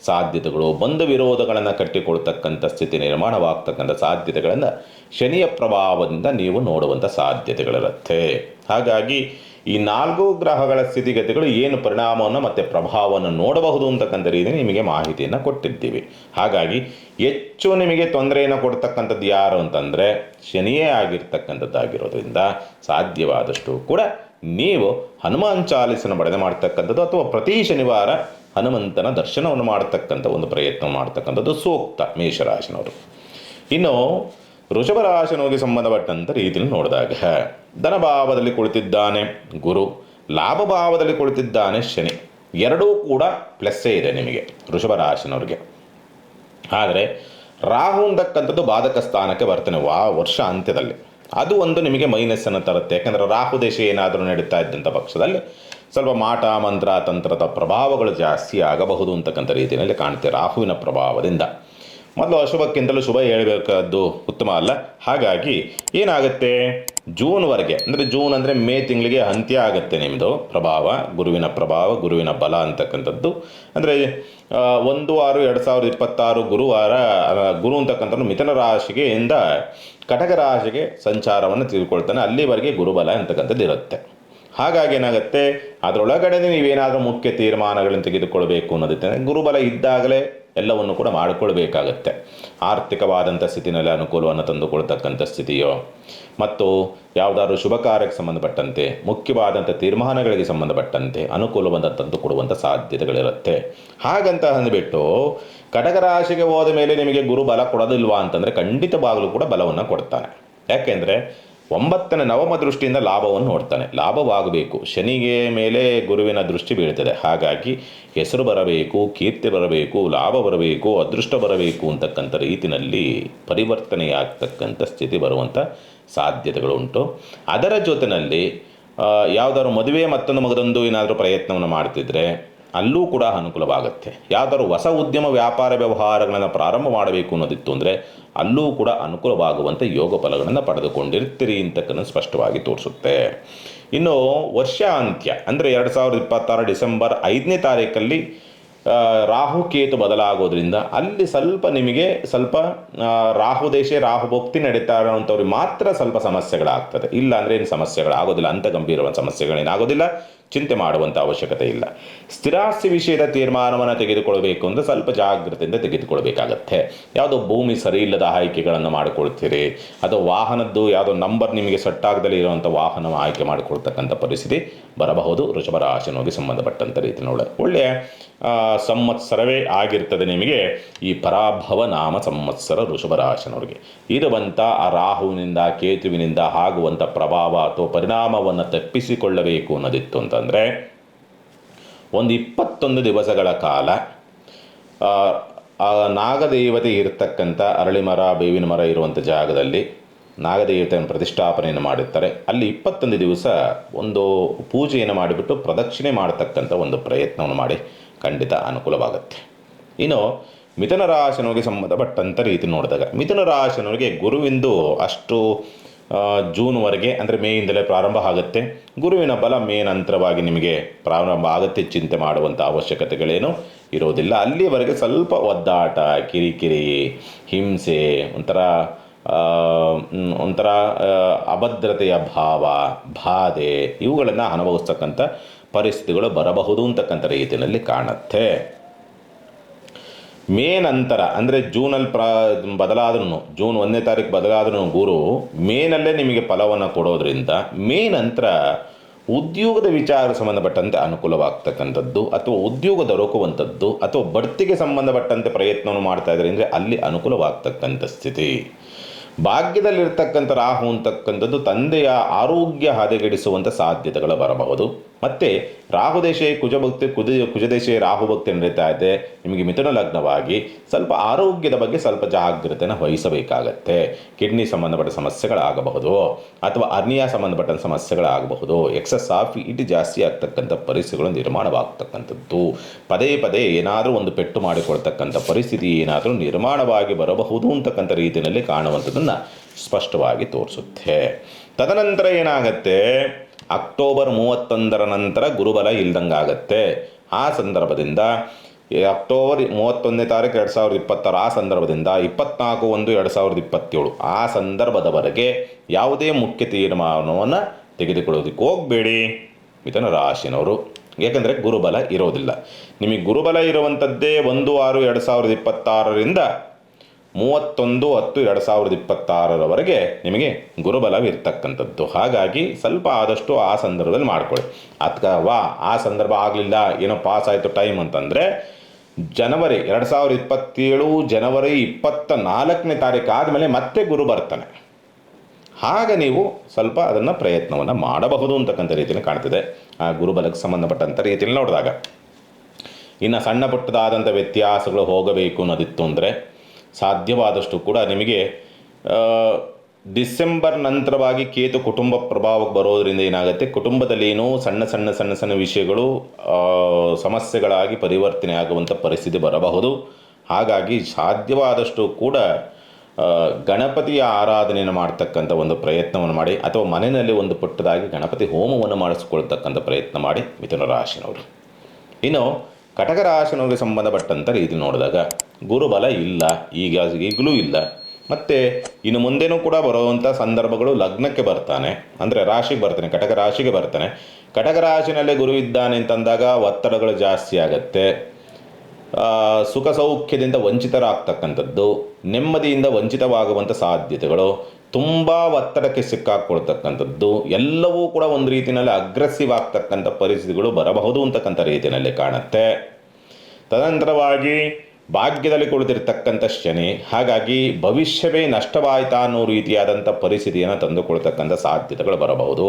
ಸಾಧ್ಯತೆಗಳು, ಬಂಧು ವಿರೋಧಗಳನ್ನು ಕಟ್ಟಿಕೊಳ್ತಕ್ಕಂಥ ಸ್ಥಿತಿ ನಿರ್ಮಾಣವಾಗ್ತಕ್ಕಂಥ ಸಾಧ್ಯತೆಗಳನ್ನು ಶನಿಯ ಪ್ರಭಾವದಿಂದ ನೀವು ನೋಡುವಂಥ ಸಾಧ್ಯತೆಗಳಿರುತ್ತೆ. ಹಾಗಾಗಿ ಈ 4 ಗ್ರಹಗಳ ಸ್ಥಿತಿಗತಿಗಳು ಏನು ಪರಿಣಾಮವನ್ನು ಮತ್ತು ಪ್ರಭಾವವನ್ನು ನೋಡಬಹುದು ಅಂತಕ್ಕಂಥ ರೀತಿ ನಿಮಗೆ ಮಾಹಿತಿಯನ್ನು ಕೊಟ್ಟಿದ್ದೀವಿ. ಹಾಗಾಗಿ ಹೆಚ್ಚು ನಿಮಗೆ ತೊಂದರೆಯನ್ನು ಕೊಡ್ತಕ್ಕಂಥದ್ದು ಯಾರು ಅಂತಂದರೆ ಶನಿಯೇ ಆಗಿರ್ತಕ್ಕಂಥದ್ದಾಗಿರೋದ್ರಿಂದ ಸಾಧ್ಯವಾದಷ್ಟು ಕೂಡ ನೀವು ಹನುಮಾನ್ ಚಾಲೀಸನ ಬಡನೆ ಮಾಡ್ತಕ್ಕಂಥದ್ದು ಅಥವಾ ಪ್ರತಿ ಶನಿವಾರ ಹನುಮಂತನ ದರ್ಶನವನ್ನು ಮಾಡ್ತಕ್ಕಂಥ ಒಂದು ಪ್ರಯತ್ನ ಮಾಡ್ತಕ್ಕಂಥದ್ದು ಸೂಕ್ತ ಮೇಷರಾಶಿನವರು. ಇನ್ನು ವೃಷಭ ರಾಶಿನವರಿಗೆ ಸಂಬಂಧಪಟ್ಟಂಥ ರೀತಿಯಲ್ಲಿ ನೋಡಿದಾಗ ಧನಭಾವದಲ್ಲಿ ಕುಳಿತಿದ್ದಾನೆ ಗುರು, ಲಾಭಭಾವದಲ್ಲಿ ಕುಳಿತಿದ್ದಾನೆ ಶನಿ. ಎರಡೂ ಕೂಡ ಪ್ಲಸ್ಸೇ ಇದೆ ನಿಮಗೆ ವೃಷಭ ರಾಶಿನವ್ರಿಗೆ. ಆದರೆ ರಾಹು ಅಂತಕ್ಕಂಥದ್ದು ಬಾಧಕ ಸ್ಥಾನಕ್ಕೆ ಬರ್ತಾನೆ ವರ್ಷ ಅಂತ್ಯದಲ್ಲಿ. ಅದು ಒಂದು ನಿಮಗೆ ಮೈನಸ್ಸನ್ನು ತರುತ್ತೆ. ಯಾಕೆಂದರೆ ರಾಹು ದೇಶ ಏನಾದರೂ ನಡೀತಾ ಇದ್ದಂಥ ಪಕ್ಷದಲ್ಲಿ ಸ್ವಲ್ಪ ಮಾಟ ಮಂತ್ರ ತಂತ್ರದ ಪ್ರಭಾವಗಳು ಜಾಸ್ತಿ ಆಗಬಹುದು ಅಂತಕ್ಕಂಥ ರೀತಿಯಲ್ಲಿ ಕಾಣುತ್ತೆ ರಾಹುವಿನ ಪ್ರಭಾವದಿಂದ. ಮೊದಲು ಅಶುಭಕ್ಕಿಂತಲೂ ಶುಭ ಹೇಳಬೇಕಾದ್ದು ಉತ್ತಮ ಅಲ್ಲ. ಹಾಗಾಗಿ ಏನಾಗುತ್ತೆ, ಜೂನ್ವರೆಗೆ ಅಂದರೆ ಜೂನ್ ಅಂದರೆ ಮೇ ತಿಂಗಳಿಗೆ ಅಂತ್ಯ ಆಗುತ್ತೆ ನಿಮ್ಮದು ಪ್ರಭಾವ, ಗುರುವಿನ ಪ್ರಭಾವ, ಗುರುವಿನ ಬಲ ಅಂತಕ್ಕಂಥದ್ದು. ಅಂದರೆ 1/6/2026 ಗುರುವಾರ ಗುರು ಅಂತಕ್ಕಂಥದ್ದು ಮಿಥುನ ರಾಶಿಗೆ ಇಂದ ಕಟಕ ರಾಶಿಗೆ ಸಂಚಾರವನ್ನು ತಿಳ್ಕೊಳ್ತಾನೆ. ಅಲ್ಲಿವರೆಗೆ ಗುರುಬಲ ಅಂತಕ್ಕಂಥದ್ದು ಇರುತ್ತೆ. ಹಾಗಾಗಿ ಏನಾಗುತ್ತೆ, ಅದರೊಳಗಡೆ ನೀವೇನಾದರೂ ಮುಖ್ಯ ತೀರ್ಮಾನಗಳನ್ನು ತೆಗೆದುಕೊಳ್ಬೇಕು ಅನ್ನೋದಿತ್ತೆ ಗುರುಬಲ ಇದ್ದಾಗಲೇ ಎಲ್ಲವನ್ನು ಕೂಡ ಮಾಡಿಕೊಳ್ಬೇಕಾಗತ್ತೆ. ಆರ್ಥಿಕವಾದಂಥ ಸ್ಥಿತಿನಲ್ಲಿ ಅನುಕೂಲವನ್ನು ತಂದುಕೊಳ್ತಕ್ಕಂಥ ಸ್ಥಿತಿಯೋ, ಮತ್ತು ಯಾವುದಾದ್ರೂ ಶುಭ ಕಾರ್ಯಕ್ಕೆ ಸಂಬಂಧಪಟ್ಟಂತೆ ಮುಖ್ಯವಾದಂಥ ತೀರ್ಮಾನಗಳಿಗೆ ಸಂಬಂಧಪಟ್ಟಂತೆ ಅನುಕೂಲವನ್ನು ತಂದುಕೊಡುವಂಥ ಸಾಧ್ಯತೆಗಳಿರುತ್ತೆ. ಹಾಗಂತ ಅಂದ್ಬಿಟ್ಟು ಕಟಕ ರಾಶಿಗೆ ಹೋದ ಮೇಲೆ ನಿಮಗೆ ಗುರು ಬಲ ಕೊಡೋದಿಲ್ವಾ ಅಂತಂದರೆ ಖಂಡಿತವಾಗಲೂ ಕೂಡ ಬಲವನ್ನು ಕೊಡ್ತಾನೆ. ಯಾಕೆಂದರೆ 9ನೇ ನವಮ ದೃಷ್ಟಿಯಿಂದ ಲಾಭವನ್ನು ನೋಡ್ತಾನೆ. ಲಾಭವಾಗಬೇಕು, ಶನಿಗೆ ಮೇಲೆ ಗುರುವಿನ ದೃಷ್ಟಿ ಬೀಳ್ತದೆ. ಹಾಗಾಗಿ ಹೆಸರು ಬರಬೇಕು, ಕೀರ್ತಿ ಬರಬೇಕು, ಲಾಭ ಬರಬೇಕು, ಅದೃಷ್ಟ ಬರಬೇಕು ಅಂತಕ್ಕಂಥ ರೀತಿಯಲ್ಲಿ ಪರಿವರ್ತನೆಯಾಗ್ತಕ್ಕಂಥ ಸ್ಥಿತಿ ಬರುವಂಥ ಸಾಧ್ಯತೆಗಳುಂಟು. ಅದರ ಜೊತೆಯಲ್ಲಿ ಯಾವುದಾದ್ರು ಮದುವೆ ಮತ್ತೊಂದು ಏನಾದರೂ ಪ್ರಯತ್ನವನ್ನು ಮಾಡ್ತಿದ್ರೆ ಅಲ್ಲೂ ಕೂಡ ಅನುಕೂಲವಾಗುತ್ತೆ. ಯಾವುದಾದ್ರು ಹೊಸ ಉದ್ಯಮ ವ್ಯಾಪಾರ ವ್ಯವಹಾರಗಳನ್ನು ಪ್ರಾರಂಭ ಮಾಡಬೇಕು ಅನ್ನೋದಿತ್ತು ಅಂದರೆ ಅಲ್ಲೂ ಕೂಡ ಅನುಕೂಲವಾಗುವಂಥ ಯೋಗ ಫಲಗಳನ್ನು ಪಡೆದುಕೊಂಡಿರ್ತೀರಿ ಅಂತಕ್ಕನ್ನು ಸ್ಪಷ್ಟವಾಗಿ ತೋರಿಸುತ್ತೆ. ಇನ್ನು ವರ್ಷ ಅಂತ್ಯ ಅಂದರೆ 2026 ಡಿಸೆಂಬರ್ 5ನೇ ತಾರೀಕಲ್ಲಿ ರಾಹುಕೇತು ಬದಲಾಗೋದ್ರಿಂದ ಅಲ್ಲಿ ಸ್ವಲ್ಪ ನಿಮಗೆ ರಾಹು ದೇಶ ರಾಹು ಭಕ್ತಿ ನಡೀತಾ ಇರೋವಂಥವ್ರಿಗೆ ಮಾತ್ರ ಸ್ವಲ್ಪ ಸಮಸ್ಯೆಗಳಾಗ್ತದೆ. ಇಲ್ಲ ಅಂದರೆ ಏನು ಸಮಸ್ಯೆಗಳಾಗೋದಿಲ್ಲ, ಅಂಥ ಗಂಭೀರವಾದ ಸಮಸ್ಯೆಗಳೇನಾಗೋದಿಲ್ಲ, ಚಿಂತೆ ಮಾಡುವಂಥ ಅವಶ್ಯಕತೆ ಇಲ್ಲ. ಸ್ಥಿರಾಸ್ತಿ ವಿಷಯದ ತೀರ್ಮಾನವನ್ನು ತೆಗೆದುಕೊಳ್ಬೇಕು ಅಂದರೆ ಸ್ವಲ್ಪ ಜಾಗ್ರತೆಯಿಂದ ತೆಗೆದುಕೊಳ್ಬೇಕಾಗತ್ತೆ. ಯಾವುದೋ ಭೂಮಿ ಸರಿ ಇಲ್ಲದ ಆಯ್ಕೆಗಳನ್ನು ಮಾಡಿಕೊಳ್ತೀರಿ, ಅಥವಾ ವಾಹನದ್ದು ಯಾವುದೋ ನಂಬರ್ ನಿಮಗೆ ಸೆಟ್ ಆಗದಲ್ಲಿ ಇರುವಂಥ ವಾಹನ ಆಯ್ಕೆ ಮಾಡಿಕೊಳ್ತಕ್ಕಂಥ ಪರಿಸ್ಥಿತಿ ಬರಬಹುದು. ವೃಷಭ ರಾಶಿನೋಗಿ ಸಂಬಂಧಪಟ್ಟಂಥ ರೀತಿ ಒಳ್ಳೆಯ ಸಂವತ್ಸರವೇ ಆಗಿರ್ತದೆ ನಿಮಗೆ ಈ ಪರಾಭವ ನಾಮ ಸಂವತ್ಸರ ವೃಷಭ ರಾಶಿನವ್ರಿಗೆ. ಇರುವಂಥ ಆ ರಾಹುವಿನಿಂದ ಕೇತುವಿನಿಂದ ಆಗುವಂಥ ಪ್ರಭಾವ ಅಥವಾ ಪರಿಣಾಮವನ್ನು ತಪ್ಪಿಸಿಕೊಳ್ಳಬೇಕು ಅನ್ನೋದಿತ್ತು ಅಂತಂದರೆ ಒಂದು 21 ದಿವಸಗಳ ಕಾಲ ನಾಗದೇವತೆ ಇರತಕ್ಕಂಥ ಅರಳಿ ಮರ ಬೇವಿನ ಮರ ಇರುವಂಥ ಜಾಗದಲ್ಲಿ ನಾಗದೇವತೆಯನ್ನು ಪ್ರತಿಷ್ಠಾಪನೆಯನ್ನು ಮಾಡಿರ್ತಾರೆ. ಅಲ್ಲಿ 21 ದಿವಸ ಒಂದು ಪೂಜೆಯನ್ನು ಮಾಡಿಬಿಟ್ಟು ಪ್ರದಕ್ಷಿಣೆ ಮಾಡತಕ್ಕಂಥ ಒಂದು ಪ್ರಯತ್ನವನ್ನು ಮಾಡಿ ಖಂಡಿತ ಅನುಕೂಲವಾಗುತ್ತೆ. ಇನ್ನು ಮಿಥುನ ರಾಶಿನವರಿಗೆ ಸಂಬಂಧಪಟ್ಟಂಥ ರೀತಿ ನೋಡಿದಾಗ ಮಿಥುನ ರಾಶಿನವರಿಗೆ ಗುರುವಿಂದು ಅಷ್ಟು ಜೂನ್ವರೆಗೆ, ಅಂದರೆ ಮೇಯಿಂದಲೇ ಪ್ರಾರಂಭ ಆಗುತ್ತೆ. ಗುರುವಿನ ಬಲ ಮೇ ನಂತರವಾಗಿ ನಿಮಗೆ ಪ್ರಾರಂಭ ಆಗುತ್ತೆ. ಚಿಂತೆ ಮಾಡುವಂಥ ಅವಶ್ಯಕತೆಗಳೇನು ಇರೋದಿಲ್ಲ. ಅಲ್ಲಿವರೆಗೆ ಸ್ವಲ್ಪ ಒದ್ದಾಟ, ಕಿರಿಕಿರಿ, ಹಿಂಸೆ, ಒಂಥರ ಅಭದ್ರತೆಯ ಭಾವ, ಬಾಧೆ ಇವುಗಳನ್ನು ಅನುಭವಿಸ್ತಕ್ಕಂಥ ಪರಿಸ್ಥಿತಿಗಳು ಬರಬಹುದು ಅಂತಕ್ಕಂಥ ರೀತಿಯಲ್ಲಿ ಕಾಣುತ್ತೆ. ಮೇ ನಂತರ ಅಂದರೆ ಜೂನಲ್ಲಿ ಬದಲಾದ್ರೂ, ಜೂನ್ 1ನೇ ತಾರೀಕು ಬದಲಾದ್ರೂ ಗುರು ಮೇನಲ್ಲೇ ನಿಮಗೆ ಫಲವನ್ನು ಕೊಡೋದ್ರಿಂದ ಮೇ ನಂತರ ಉದ್ಯೋಗದ ವಿಚಾರ ಸಂಬಂಧಪಟ್ಟಂತೆ ಅನುಕೂಲವಾಗ್ತಕ್ಕಂಥದ್ದು, ಅಥವಾ ಉದ್ಯೋಗ ದೊರಕುವಂಥದ್ದು, ಅಥವಾ ಬಡ್ತಿಗೆ ಸಂಬಂಧಪಟ್ಟಂತೆ ಪ್ರಯತ್ನವನ್ನು ಮಾಡ್ತಾ ಇದ್ದಾರೆ ಅಂದರೆ ಅಲ್ಲಿ ಅನುಕೂಲವಾಗ್ತಕ್ಕಂಥ ಸ್ಥಿತಿ. ಭಾಗ್ಯದಲ್ಲಿರ್ತಕ್ಕಂಥ ರಾಹು ಅಂತಕ್ಕಂಥದ್ದು ತಂದೆಯ ಆರೋಗ್ಯ ಹದಗೆಡಿಸುವಂಥ ಸಾಧ್ಯತೆಗಳು ಬರಬಹುದು. ಮತ್ತು ರಾಹುದೇಶೆ ಕುಜಭಕ್ತಿ ಕುಜದೇಶೆ ರಾಹುಭಕ್ತಿ ನಡೀತಾ ಇದೆ. ನಿಮಗೆ ಮಿಥುನ ಲಗ್ನವಾಗಿ ಸ್ವಲ್ಪ ಆರೋಗ್ಯದ ಬಗ್ಗೆ ಸ್ವಲ್ಪ ಜಾಗ್ರತೆಯನ್ನು ವಹಿಸಬೇಕಾಗತ್ತೆ. ಕಿಡ್ನಿ ಸಂಬಂಧಪಟ್ಟ ಸಮಸ್ಯೆಗಳಾಗಬಹುದು, ಅಥವಾ ಅರ್ನಿಯಾ ಸಂಬಂಧಪಟ್ಟ ಸಮಸ್ಯೆಗಳಾಗಬಹುದು. ಎಕ್ಸಸ್ ಆಫ್ ಹೀಟ್ ಜಾಸ್ತಿ ಆಗ್ತಕ್ಕಂಥ ಪರಿಸ್ಥಿತಿಗಳು ನಿರ್ಮಾಣವಾಗ್ತಕ್ಕಂಥದ್ದು. ಪದೇ ಪದೇ ಏನಾದರೂ ಒಂದು ಪೆಟ್ಟು ಮಾಡಿಕೊಳ್ತಕ್ಕಂಥ ಪರಿಸ್ಥಿತಿ ಏನಾದರೂ ನಿರ್ಮಾಣವಾಗಿ ಬರಬಹುದು ಅಂತಕ್ಕಂಥ ರೀತಿಯಲ್ಲಿ ಕಾಣುವಂಥದ್ದನ್ನು ಸ್ಪಷ್ಟವಾಗಿ ತೋರಿಸುತ್ತೆ. ತದನಂತರ ಏನಾಗತ್ತೆ, ಅಕ್ಟೋಬರ್ 31 ನಂತರ ಗುರುಬಲ ಇಲ್ದಂಗಾಗತ್ತೆ. ಆ ಸಂದರ್ಭದಿಂದ ಅಕ್ಟೋಬರ್ 31ನೇ ತಾರೀಕು 2026, ಆ ಸಂದರ್ಭದಿಂದ 24/1/2027 ಆ ಸಂದರ್ಭದವರೆಗೆ ಯಾವುದೇ ಮುಖ್ಯ ತೀರ್ಮಾನವನ್ನು ತೆಗೆದುಕೊಳ್ಳೋದಕ್ಕೆ ಹೋಗಬೇಡಿ ಮಿಥುನ ರಾಶಿನವರು. ಏಕೆಂದರೆ ಗುರುಬಲ ಇರೋದಿಲ್ಲ. ನಿಮಗೆ ಗುರುಬಲ ಇರುವಂಥದ್ದೇ 1/6/2026ರಿಂದ 31/10/2026 ನಿಮಗೆ ಗುರುಬಲವಿರ್ತಕ್ಕಂಥದ್ದು. ಹಾಗಾಗಿ ಸ್ವಲ್ಪ ಆದಷ್ಟು ಆ ಸಂದರ್ಭದಲ್ಲಿ ಮಾಡ್ಕೊಳ್ಳಿ. ಅಥವಾ ಆ ಸಂದರ್ಭ ಆಗಲಿಲ್ಲ, ಏನೋ ಪಾಸ್ ಆಯಿತು ಟೈಮ್ ಅಂತಂದರೆ ಜನವರಿ 2027 ಜನವರಿ 24ನೇ ತಾರೀಕು ಆದಮೇಲೆ ಮತ್ತೆ ಗುರು ಬರ್ತಾನೆ. ಆಗ ನೀವು ಸ್ವಲ್ಪ ಅದನ್ನು ಪ್ರಯತ್ನವನ್ನು ಮಾಡಬಹುದು ಅಂತಕ್ಕಂಥ ರೀತಿಯಲ್ಲಿ ಕಾಣ್ತಿದೆ ಆ ಗುರುಬಲಕ್ಕೆ ಸಂಬಂಧಪಟ್ಟಂಥ ರೀತಿಯಲ್ಲಿ ನೋಡಿದಾಗ. ಇನ್ನು ಸಣ್ಣ ಪುಟ್ಟದಾದಂಥ ವ್ಯತ್ಯಾಸಗಳು ಹೋಗಬೇಕು ಅನ್ನೋದಿತ್ತು ಅಂದರೆ ಸಾಧ್ಯವಾದಷ್ಟು ಕೂಡ ನಿಮಗೆ ಡಿಸೆಂಬರ್ ನಂತರವಾಗಿ ಕೇತು ಕುಟುಂಬ ಪ್ರಭಾವಕ್ಕೆ ಬರೋದರಿಂದ ಏನಾಗುತ್ತೆ, ಕುಟುಂಬದಲ್ಲಿ ಏನೋ ಸಣ್ಣ ಸಣ್ಣ ಸಣ್ಣ ಸಣ್ಣ ವಿಷಯಗಳು ಸಮಸ್ಯೆಗಳಾಗಿ ಪರಿವರ್ತನೆ ಆಗುವಂಥ ಪರಿಸ್ಥಿತಿ ಬರಬಹುದು. ಹಾಗಾಗಿ ಸಾಧ್ಯವಾದಷ್ಟು ಕೂಡ ಗಣಪತಿಯ ಆರಾಧನೆಯನ್ನು ಮಾಡ್ತಕ್ಕಂಥ ಒಂದು ಪ್ರಯತ್ನವನ್ನು ಮಾಡಿ, ಅಥವಾ ಮನೆಯಲ್ಲಿ ಒಂದು ಪುಟ್ಟದಾಗಿ ಗಣಪತಿ ಹೋಮವನ್ನು ಮಾಡಿಸ್ಕೊಳ್ತಕ್ಕಂಥ ಪ್ರಯತ್ನ ಮಾಡಿ ಮಿಥುನ ರಾಶಿನವರು. ಇನ್ನು ಕಟಕ ರಾಶಿನವರಿಗೆ ಸಂಬಂಧಪಟ್ಟಂಥ ರೀತಿ ನೋಡಿದಾಗ ಗುರುಬಲ ಇಲ್ಲ, ಈಗಲೂ ಇಲ್ಲ. ಮತ್ತು ಇನ್ನು ಮುಂದೆನೂ ಕೂಡ ಬರುವಂಥ ಸಂದರ್ಭಗಳು ಲಗ್ನಕ್ಕೆ ಬರ್ತಾನೆ, ಅಂದರೆ ರಾಶಿಗೆ ಬರ್ತಾನೆ, ಕಟಕ ರಾಶಿಗೆ ಬರ್ತಾನೆ. ಕಟಕ ರಾಶಿನಲ್ಲೇ ಗುರು ಇದ್ದಾನೆ ಅಂತಂದಾಗ ಒತ್ತಡಗಳು ಜಾಸ್ತಿ ಆಗತ್ತೆ. ಸುಖ ಸೌಖ್ಯದಿಂದ ವಂಚಿತರಾಗ್ತಕ್ಕಂಥದ್ದು, ನೆಮ್ಮದಿಯಿಂದ ವಂಚಿತವಾಗುವಂಥ ಸಾಧ್ಯತೆಗಳು, ತುಂಬ ಒತ್ತಡಕ್ಕೆ ಸಿಕ್ಕಾಕ್ಕೊಳ್ತಕ್ಕಂಥದ್ದು, ಎಲ್ಲವೂ ಕೂಡ ಒಂದು ರೀತಿಯಲ್ಲಿ ಅಗ್ರೆಸಿವ್ ಆಗ್ತಕ್ಕಂಥ ಪರಿಸ್ಥಿತಿಗಳು ಬರಬಹುದು ಅಂತಕ್ಕಂಥ ರೀತಿಯಲ್ಲಿ ಕಾಣುತ್ತೆ. ತದನಂತರವಾಗಿ ಭಾಗ್ಯದಲ್ಲಿ ಕುಳಿತಿರ್ತಕ್ಕಂಥ ಶನಿ, ಹಾಗಾಗಿ ಭವಿಷ್ಯವೇ ನಷ್ಟವಾಯಿತಾ ಅನ್ನೋ ರೀತಿಯಾದಂಥ ಪರಿಸ್ಥಿತಿಯನ್ನು ತಂದುಕೊಳ್ತಕ್ಕಂಥ ಸಾಧ್ಯತೆಗಳು ಬರಬಹುದು.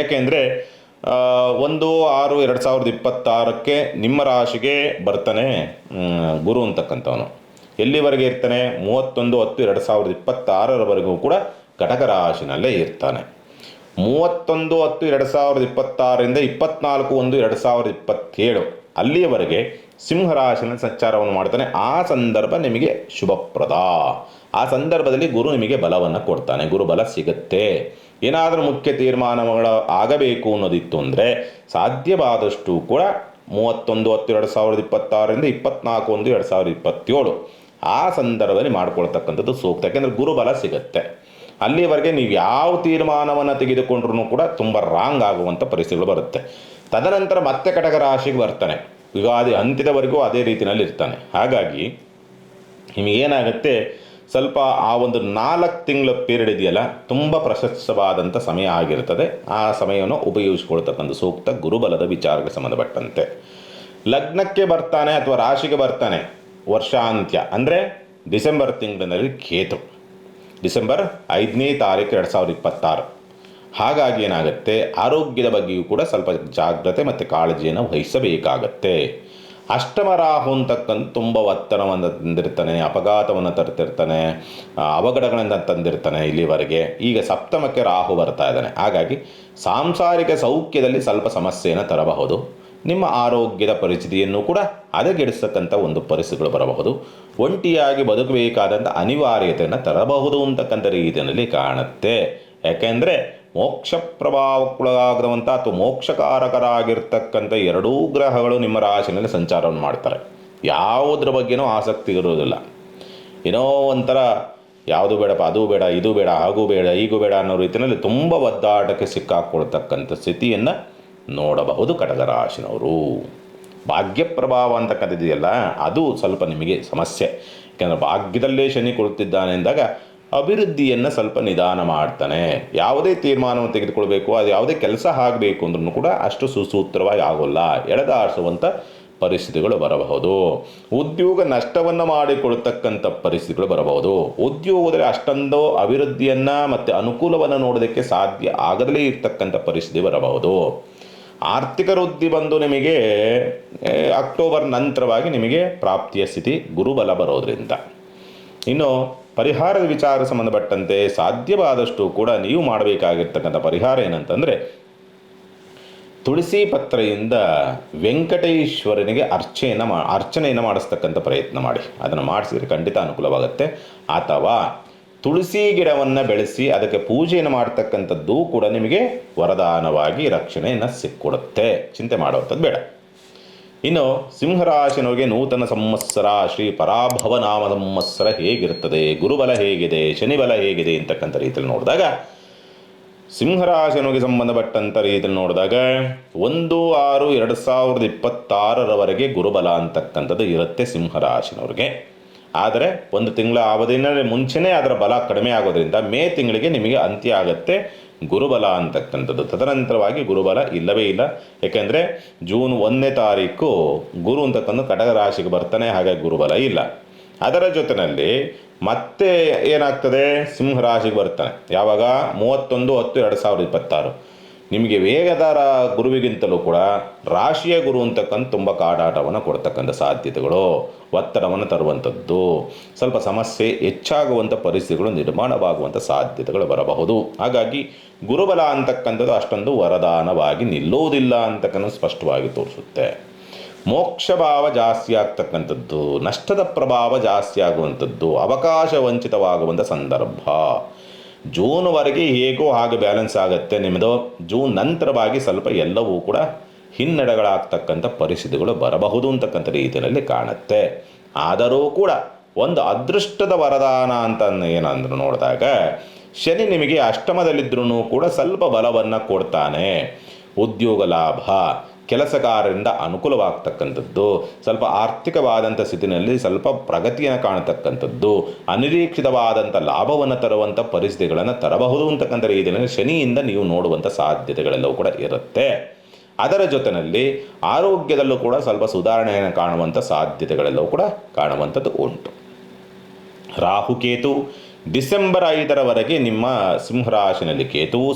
ಏಕೆಂದರೆ 1/6/2026 ನಿಮ್ಮ ರಾಶಿಗೆ ಬರ್ತಾನೆ ಗುರು ಅಂತಕ್ಕಂಥವನು. ಎಲ್ಲಿವರೆಗೆ ಇರ್ತಾನೆ, 31/10/2026 ಕೂಡ ಕಟಕ ರಾಶಿನಲ್ಲೇ ಇರ್ತಾನೆ. 31/10/2026ರಿಂದ 24/1/2027 ಅಲ್ಲಿಯವರೆಗೆ ಸಿಂಹರಾಶಿನ ಸಂಚಾರವನ್ನು ಮಾಡ್ತಾನೆ. ಆ ಸಂದರ್ಭ ನಿಮಗೆ ಶುಭಪ್ರದ. ಆ ಸಂದರ್ಭದಲ್ಲಿ ಗುರು ನಿಮಗೆ ಬಲವನ್ನು ಕೊಡ್ತಾನೆ, ಗುರುಬಲ ಸಿಗುತ್ತೆ. ಏನಾದರೂ ಮುಖ್ಯ ತೀರ್ಮಾನಗಳು ಆಗಬೇಕು ಅನ್ನೋದಿತ್ತು ಅಂದರೆ ಸಾಧ್ಯವಾದಷ್ಟು ಕೂಡ 31/10/2026ರಿಂದ 24/1/2027 ಆ ಸಂದರ್ಭದಲ್ಲಿ ಮಾಡ್ಕೊಳ್ತಕ್ಕಂಥದ್ದು ಸೂಕ್ತ. ಯಾಕೆಂದರೆ ಗುರುಬಲ ಸಿಗುತ್ತೆ. ಅಲ್ಲಿವರೆಗೆ ನೀವು ಯಾವ ತೀರ್ಮಾನವನ್ನು ತೆಗೆದುಕೊಂಡ್ರೂ ಕೂಡ ತುಂಬ ರಾಂಗ್ ಆಗುವಂಥ ಪರಿಸ್ಥಿತಿಗಳು ಬರುತ್ತೆ. ತದನಂತರ ಮತ್ತೆ ಕಟಕ ರಾಶಿಗೆ ಬರ್ತಾನೆ, ಯುಗಾದಿ ಅಂತ್ಯದವರೆಗೂ ಅದೇ ರೀತಿಯಲ್ಲಿ ಇರ್ತಾನೆ. ಹಾಗಾಗಿ ನಿಮಗೇನಾಗುತ್ತೆ, ಸ್ವಲ್ಪ ಆ ಒಂದು 4 ತಿಂಗಳ ಪೀರಿಯಡ್ ಇದೆಯಲ್ಲ, ತುಂಬ ಪ್ರಶಸ್ತವಾದಂಥ ಸಮಯ ಆಗಿರ್ತದೆ. ಆ ಸಮಯವನ್ನು ಉಪಯೋಗಿಸ್ಕೊಳ್ತಕ್ಕಂಥ ಸೂಕ್ತ ಗುರುಬಲದ ವಿಚಾರಕ್ಕೆ ಸಂಬಂಧಪಟ್ಟಂತೆ. ಲಗ್ನಕ್ಕೆ ಬರ್ತಾನೆ ಅಥವಾ ರಾಶಿಗೆ ಬರ್ತಾನೆ ವರ್ಷಾಂತ್ಯ, ಅಂದರೆ ಡಿಸೆಂಬರ್ ತಿಂಗಳಿನಲ್ಲಿ ಕೇತು, ಡಿಸೆಂಬರ್ 5ನೇ ತಾರೀಕು 2026. ಹಾಗಾಗಿ ಏನಾಗುತ್ತೆ, ಆರೋಗ್ಯದ ಬಗ್ಗೆಯೂ ಕೂಡ ಸ್ವಲ್ಪ ಜಾಗ್ರತೆ ಮತ್ತು ಕಾಳಜಿಯನ್ನು ವಹಿಸಬೇಕಾಗತ್ತೆ. ಅಷ್ಟಮ ರಾಹು ಅಂತಕ್ಕಂಥ ತುಂಬ ಒತ್ತಡವನ್ನು ತಂದಿರ್ತಾನೆ, ಅಪಘಾತವನ್ನು ತರ್ತಿರ್ತಾನೆ, ಅವಘಡಗಳನ್ನು ತಂದಿರ್ತಾನೆ ಇಲ್ಲಿವರೆಗೆ. ಈಗ ಸಪ್ತಮಕ್ಕೆ ರಾಹು ಬರ್ತಾ ಇದ್ದಾನೆ. ಹಾಗಾಗಿ ಸಾಂಸಾರಿಕ ಸೌಖ್ಯದಲ್ಲಿ ಸ್ವಲ್ಪ ಸಮಸ್ಯೆಯನ್ನು ತರಬಹುದು. ನಿಮ್ಮ ಆರೋಗ್ಯದ ಪರಿಸ್ಥಿತಿಯನ್ನು ಕೂಡ ಹದಗೆಡಿಸ್ತಕ್ಕಂಥ ಒಂದು ಪರಿಸ್ಥಿತಿಗಳು ಬರಬಹುದು. ಒಂಟಿಯಾಗಿ ಬದುಕಬೇಕಾದಂಥ ಅನಿವಾರ್ಯತೆಯನ್ನು ತರಬಹುದು ಅಂತಕ್ಕಂಥ ರೀತಿಯಲ್ಲಿ ಕಾಣುತ್ತೆ. ಯಾಕೆಂದರೆ ಮೋಕ್ಷ ಪ್ರಭಾವಕ್ಕೊಳಗಾಗದಂಥ ಅಥವಾ ಮೋಕ್ಷಕಾರಕರಾಗಿರ್ತಕ್ಕಂಥ ಎರಡೂ ಗ್ರಹಗಳು ನಿಮ್ಮ ರಾಶಿನಲ್ಲಿ ಸಂಚಾರವನ್ನು ಮಾಡ್ತಾರೆ. ಯಾವುದ್ರ ಬಗ್ಗೆನೂ ಆಸಕ್ತಿ ಇರೋದಿಲ್ಲ. ಏನೋ ಒಂಥರ ಯಾವುದು ಬೇಡಪ್ಪ, ಅದು ಬೇಡ, ಇದು ಬೇಡ, ಹಾಗೂ ಬೇಡ, ಈಗೂ ಬೇಡ ಅನ್ನೋ ರೀತಿಯಲ್ಲಿ ತುಂಬ ಒದ್ದಾಟಕ್ಕೆ ಸಿಕ್ಕಾಕೊಳ್ತಕ್ಕಂಥ ಸ್ಥಿತಿಯನ್ನು ನೋಡಬಹುದು ಕಟಕರಾಶಿನವರು. ಭಾಗ್ಯ ಪ್ರಭಾವ ಅಂತಕ್ಕಂಥದ್ದಿದೆಯಲ್ಲ, ಅದು ಸ್ವಲ್ಪ ನಿಮಗೆ ಸಮಸ್ಯೆ. ಯಾಕೆಂದರೆ ಭಾಗ್ಯದಲ್ಲೇ ಶನಿ ಕೊಡುತ್ತಿದ್ದಾನೆ ಅಂದಾಗ ಅಭಿವೃದ್ಧಿಯನ್ನು ಸ್ವಲ್ಪ ನಿಧಾನ ಮಾಡ್ತಾನೆ. ಯಾವುದೇ ತೀರ್ಮಾನವನ್ನು ತೆಗೆದುಕೊಳ್ಬೇಕು, ಅದು ಯಾವುದೇ ಕೆಲಸ ಆಗಬೇಕು ಅಂದ್ರೂ ಕೂಡ ಅಷ್ಟು ಸುಸೂತ್ರವಾಗಿ ಆಗೋಲ್ಲ, ಎಳೆದಾಡಿಸುವಂಥ ಪರಿಸ್ಥಿತಿಗಳು ಬರಬಹುದು. ಉದ್ಯೋಗ ನಷ್ಟವನ್ನು ಮಾಡಿಕೊಳ್ತಕ್ಕಂಥ ಪರಿಸ್ಥಿತಿಗಳು ಬರಬಹುದು. ಉದ್ಯೋಗದಲ್ಲಿ ಅಷ್ಟೊಂದು ಅಭಿವೃದ್ಧಿಯನ್ನು ಮತ್ತು ಅನುಕೂಲವನ್ನು ನೋಡೋದಕ್ಕೆ ಸಾಧ್ಯ ಆಗದಲೇ ಇರ್ತಕ್ಕಂಥ ಪರಿಸ್ಥಿತಿ ಬರಬಹುದು. ಆರ್ಥಿಕ ವೃದ್ಧಿ ಬಂದು ನಿಮಗೆ ಅಕ್ಟೋಬರ್ ನಂತರವಾಗಿ ನಿಮಗೆ ಪ್ರಾಪ್ತಿಯ ಸ್ಥಿತಿ ಗುರುಬಲ ಬರೋದ್ರಿಂದ. ಇನ್ನು ಪರಿಹಾರದ ವಿಚಾರ ಸಂಬಂಧಪಟ್ಟಂತೆ ಸಾಧ್ಯವಾದಷ್ಟು ಕೂಡ ನೀವು ಮಾಡಬೇಕಾಗಿರ್ತಕ್ಕಂಥ ಪರಿಹಾರ ಏನಂತಂದರೆ, ತುಳಸಿ ಪತ್ರೆಯಿಂದ ವೆಂಕಟೇಶ್ವರನಿಗೆ ಅರ್ಚನೆಯನ್ನು ಮಾಡಿಸ್ತಕ್ಕಂಥ ಪ್ರಯತ್ನ ಮಾಡಿ. ಅದನ್ನು ಮಾಡಿಸಿದರೆ ಖಂಡಿತ ಅನುಕೂಲವಾಗುತ್ತೆ. ಅಥವಾ ತುಳಸಿ ಗಿಡವನ್ನು ಬೆಳೆಸಿ ಅದಕ್ಕೆ ಪೂಜೆಯನ್ನು ಮಾಡ್ತಕ್ಕಂಥದ್ದು ಕೂಡ ನಿಮಗೆ ವರದಾನವಾಗಿ ರಕ್ಷಣೆಯನ್ನು ಸಿಕ್ಕೊಡುತ್ತೆ. ಚಿಂತೆ ಮಾಡುವಂಥದ್ದು ಬೇಡ. ಇನ್ನು ಸಿಂಹರಾಶಿನವರಿಗೆ ನೂತನ ಸಂವತ್ಸರ ಶ್ರೀ ಪರಾಭವ ನಾಮ ಸಂವತ್ಸರ ಹೇಗಿರ್ತದೆ, ಗುರುಬಲ ಹೇಗಿದೆ, ಶನಿಬಲ ಹೇಗಿದೆ ಅಂತಕ್ಕಂಥ ರೀತಿಯಲ್ಲಿ ನೋಡಿದಾಗ, ಸಿಂಹರಾಶಿನವರಿಗೆ ಸಂಬಂಧಪಟ್ಟಂಥ ರೀತಿಯಲ್ಲಿ ನೋಡಿದಾಗ 1/6/2026 ಗುರುಬಲ ಅಂತಕ್ಕಂಥದ್ದು ಇರುತ್ತೆ ಸಿಂಹರಾಶಿನವ್ರಿಗೆ. ಆದರೆ ಒಂದು ತಿಂಗಳ ಅವಧಿನ ಮುಂಚೆನೇ ಅದರ ಬಲ ಕಡಿಮೆ ಆಗೋದ್ರಿಂದ ಮೇ ತಿಂಗಳಿಗೆ ನಿಮಗೆ ಅಂತ್ಯ ಆಗುತ್ತೆ ಗುರುಬಲ ಅಂತಕ್ಕಂಥದ್ದು. ತದನಂತರವಾಗಿ ಗುರುಬಲ ಇಲ್ಲವೇ ಇಲ್ಲ. ಯಾಕೆಂದರೆ ಜೂನ್ 1ನೇ ತಾರೀಕು ಗುರು ಅಂತಕ್ಕಂಥ ಕಟಕ ರಾಶಿಗೆ ಬರ್ತಾನೆ, ಹಾಗಾಗಿ ಗುರುಬಲ ಇಲ್ಲ. ಅದರ ಜೊತೆಯಲ್ಲಿ ಮತ್ತೆ ಏನಾಗ್ತದೆ, ಸಿಂಹರಾಶಿಗೆ ಬರ್ತಾನೆ ಯಾವಾಗ 31/10/2026. ನಿಮಗೆ ವೇಗದ ಗುರುವಿಗಿಂತಲೂ ಕೂಡ ರಾಶಿಯ ಗುರು ಅಂತಕ್ಕಂಥ ತುಂಬ ಕಾಡಾಟವನ್ನು ಕೊಡ್ತಕ್ಕಂಥ ಸಾಧ್ಯತೆಗಳು, ಒತ್ತಡವನ್ನು ತರುವಂಥದ್ದು, ಸ್ವಲ್ಪ ಸಮಸ್ಯೆ ಹೆಚ್ಚಾಗುವಂಥ ಪರಿಸ್ಥಿತಿಗಳು ನಿರ್ಮಾಣವಾಗುವಂಥ ಸಾಧ್ಯತೆಗಳು ಬರಬಹುದು. ಹಾಗಾಗಿ ಗುರುಬಲ ಅಂತಕ್ಕಂಥದ್ದು ಅಷ್ಟೊಂದು ವರದಾನವಾಗಿ ನಿಲ್ಲೋದಿಲ್ಲ ಅಂತಕ್ಕಂಥ ಸ್ಪಷ್ಟವಾಗಿ ತೋರಿಸುತ್ತೆ. ಮೋಕ್ಷ ಭಾವ ಜಾಸ್ತಿ ಆಗ್ತಕ್ಕಂಥದ್ದು, ನಷ್ಟದ ಪ್ರಭಾವ ಜಾಸ್ತಿ ಆಗುವಂಥದ್ದು, ಅವಕಾಶ ವಂಚಿತವಾಗುವಂಥ ಸಂದರ್ಭ. ಜೂನ್ವರೆಗೆ ಹೇಗೋ ಹಾಗೆ ಬ್ಯಾಲೆನ್ಸ್ ಆಗುತ್ತೆ ನಿಮ್ಮದು. ಜೂನ್ ನಂತರವಾಗಿ ಸ್ವಲ್ಪ ಎಲ್ಲವೂ ಕೂಡ ಹಿನ್ನಡೆಗಳಾಗ್ತಕ್ಕಂಥ ಪರಿಸ್ಥಿತಿಗಳು ಬರಬಹುದು ಅಂತಕ್ಕಂಥ ರೀತಿಯಲ್ಲಿ ಕಾಣುತ್ತೆ. ಆದರೂ ಕೂಡ ಒಂದು ಅದೃಷ್ಟದ ವರದಾನ ಅಂತ ಏನಂದ್ರೆ ನೋಡಿದಾಗ, ಶನಿ ನಿಮಗೆ ಅಷ್ಟಮದಲ್ಲಿದ್ದರೂ ಕೂಡ ಸ್ವಲ್ಪ ಬಲವನ್ನು ಕೊಡ್ತಾನೆ. ಉದ್ಯೋಗ ಲಾಭ, ಕೆಲಸಗಾರರಿಂದ ಅನುಕೂಲವಾಗ್ತಕ್ಕಂಥದ್ದು, ಸ್ವಲ್ಪ ಆರ್ಥಿಕವಾದಂಥ ಸ್ಥಿತಿನಲ್ಲಿ ಸ್ವಲ್ಪ ಪ್ರಗತಿಯನ್ನು ಕಾಣತಕ್ಕಂಥದ್ದು, ಅನಿರೀಕ್ಷಿತವಾದಂಥ ಲಾಭವನ್ನು ತರುವಂಥ ಪರಿಸ್ಥಿತಿಗಳನ್ನು ತರಬಹುದು ಅಂತಕ್ಕಂಥ ರೀತಿಯಲ್ಲಿ ಶನಿಯಿಂದ ನೀವು ನೋಡುವಂಥ ಸಾಧ್ಯತೆಗಳೆಲ್ಲವೂ ಕೂಡ ಇರುತ್ತೆ. ಅದರ ಜೊತೆಯಲ್ಲಿ ಆರೋಗ್ಯದಲ್ಲೂ ಕೂಡ ಸ್ವಲ್ಪ ಸುಧಾರಣೆಯನ್ನು ಕಾಣುವಂಥ ಸಾಧ್ಯತೆಗಳೆಲ್ಲವೂ ಕೂಡ ಕಾಣುವಂಥದ್ದು ಉಂಟು. ರಾಹುಕೇತು ಡಿಸೆಂಬರ್ 5ರವರೆಗೆ ನಿಮ್ಮ ಸಿಂಹರಾಶಿನಲ್ಲಿ ಕೇತುವು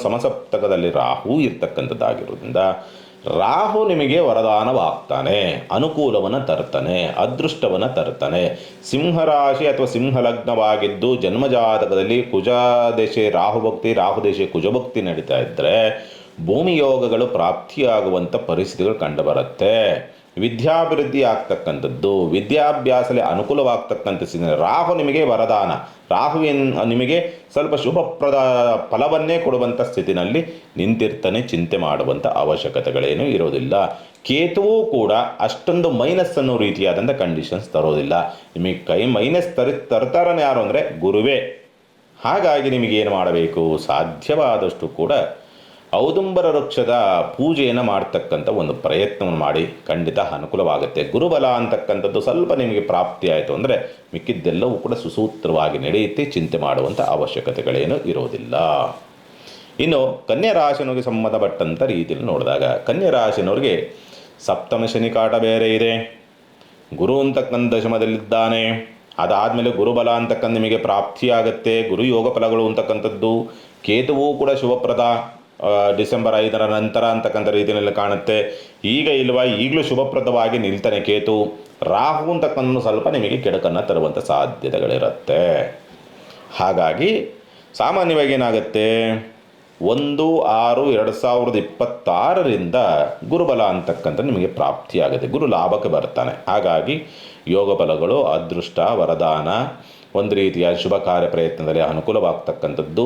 ಸಮಸಪ್ತಕದಲ್ಲಿ ರಾಹು ಇರ್ತಕ್ಕಂಥದ್ದಾಗಿರೋದ್ರಿಂದ ರಾಹು ನಿಮಗೆ ವರದಾನವಾಗ್ತಾನೆ, ಅನುಕೂಲವನ್ನು ತರ್ತಾನೆ, ಅದೃಷ್ಟವನ್ನು ತರ್ತಾನೆ. ಸಿಂಹರಾಶಿ ಅಥವಾ ಸಿಂಹಲಗ್ನವಾಗಿದ್ದು ಜನ್ಮಜಾತಕದಲ್ಲಿ ಕುಜದಶೆ ರಾಹುಭಕ್ತಿ, ರಾಹುದಶೆ ಕುಜಭಕ್ತಿ ನಡೀತಾ ಇದ್ದರೆ ಭೂಮಿ ಯೋಗಗಳು ಪ್ರಾಪ್ತಿಯಾಗುವಂಥ ಪರಿಸ್ಥಿತಿಗಳು ಕಂಡುಬರುತ್ತೆ. ವಿದ್ಯಾಭಿವೃದ್ಧಿ ಆಗ್ತಕ್ಕಂಥದ್ದು, ವಿದ್ಯಾಭ್ಯಾಸದಲ್ಲಿ ಅನುಕೂಲವಾಗ್ತಕ್ಕಂಥ ರಾಹು ನಿಮಗೆ ವರದಾನ. ರಾಹು ನಿಮಗೆ ಸ್ವಲ್ಪ ಶುಭಪ್ರದ ಫಲವನ್ನೇ ಕೊಡುವಂಥ ಸ್ಥಿತಿನಲ್ಲಿ ನಿಂತಿರ್ತಾನೆ. ಚಿಂತೆ ಮಾಡುವಂಥ ಅವಶ್ಯಕತೆಗಳೇನೂ ಇರೋದಿಲ್ಲ. ಕೇತುವು ಕೂಡ ಅಷ್ಟೊಂದು ಮೈನಸ್ ಅನ್ನೋ ರೀತಿಯಾದಂಥ ಕಂಡೀಷನ್ಸ್ ತರೋದಿಲ್ಲ. ನಿಮಗೆ ಮೈನಸ್ ತರ್ತಾರನೇ ಯಾರು ಅಂದರೆ ಗುರುವೇ. ಹಾಗಾಗಿ ನಿಮಗೇನು ಮಾಡಬೇಕು, ಸಾಧ್ಯವಾದಷ್ಟು ಕೂಡ ಔದುಂಬರ ವೃಕ್ಷದ ಪೂಜೆಯನ್ನು ಮಾಡ್ತಕ್ಕಂಥ ಒಂದು ಪ್ರಯತ್ನವನ್ನು ಮಾಡಿ, ಖಂಡಿತ ಅನುಕೂಲವಾಗುತ್ತೆ. ಗುರುಬಲ ಅಂತಕ್ಕಂಥದ್ದು ಸ್ವಲ್ಪ ನಿಮಗೆ ಪ್ರಾಪ್ತಿ ಆಯಿತು ಅಂದರೆ ಮಿಕ್ಕಿದ್ದೆಲ್ಲವೂ ಕೂಡ ಸುಸೂತ್ರವಾಗಿ ನಡೆಯುತ್ತೆ. ಚಿಂತೆ ಮಾಡುವಂಥ ಅವಶ್ಯಕತೆಗಳೇನು ಇರೋದಿಲ್ಲ. ಇನ್ನು ಕನ್ಯಾ ರಾಶಿನವರಿಗೆ ಸಂಬಂಧಪಟ್ಟಂಥ ರೀತಿಯಲ್ಲಿ ನೋಡಿದಾಗ, ಕನ್ಯಾ ರಾಶಿನವ್ರಿಗೆ ಸಪ್ತಮ ಶನಿ ಕಾಟ ಬೇರೆ ಇದೆ, ಗುರು ಅಂತಕ್ಕಂಥ ದಶಮದಲ್ಲಿದ್ದಾನೆ. ಅದಾದಮೇಲೆ ಗುರುಬಲ ಅಂತಕ್ಕಂಥ ನಿಮಗೆ ಪ್ರಾಪ್ತಿಯಾಗತ್ತೆ, ಗುರು ಯೋಗ ಫಲಗಳು ಅಂತಕ್ಕಂಥದ್ದು. ಕೇತುವು ಕೂಡ ಶುಭಪ್ರದ ಡಿಸೆಂಬರ್ 5ರ ನಂತರ ಅಂತಕ್ಕಂಥ ರೀತಿಯಲ್ಲಿ ಕಾಣುತ್ತೆ. ಈಗ ಇಲ್ವಾ, ಈಗಲೂ ಶುಭಪ್ರದವಾಗಿ ನಿಲ್ತಾನೆ ಕೇತು. ರಾಹು ಅಂತಕ್ಕಂಥ ಸ್ವಲ್ಪ ನಿಮಗೆ ಕೆಡಕನ್ನು ತರುವಂಥ ಸಾಧ್ಯತೆಗಳಿರುತ್ತೆ. ಹಾಗಾಗಿ ಸಾಮಾನ್ಯವಾಗಿ ಏನಾಗುತ್ತೆ, 1/6/2026 ಗುರುಬಲ ಅಂತಕ್ಕಂಥ ನಿಮಗೆ ಪ್ರಾಪ್ತಿಯಾಗುತ್ತೆ. ಗುರು ಲಾಭಕ್ಕೆ ಬರ್ತಾನೆ. ಹಾಗಾಗಿ ಯೋಗ ಫಲಗಳು, ಅದೃಷ್ಟ, ವರದಾನ, ಒಂದು ರೀತಿಯ ಶುಭ ಕಾರ್ಯ ಪ್ರಯತ್ನದಲ್ಲಿ ಅನುಕೂಲವಾಗ್ತಕ್ಕಂಥದ್ದು,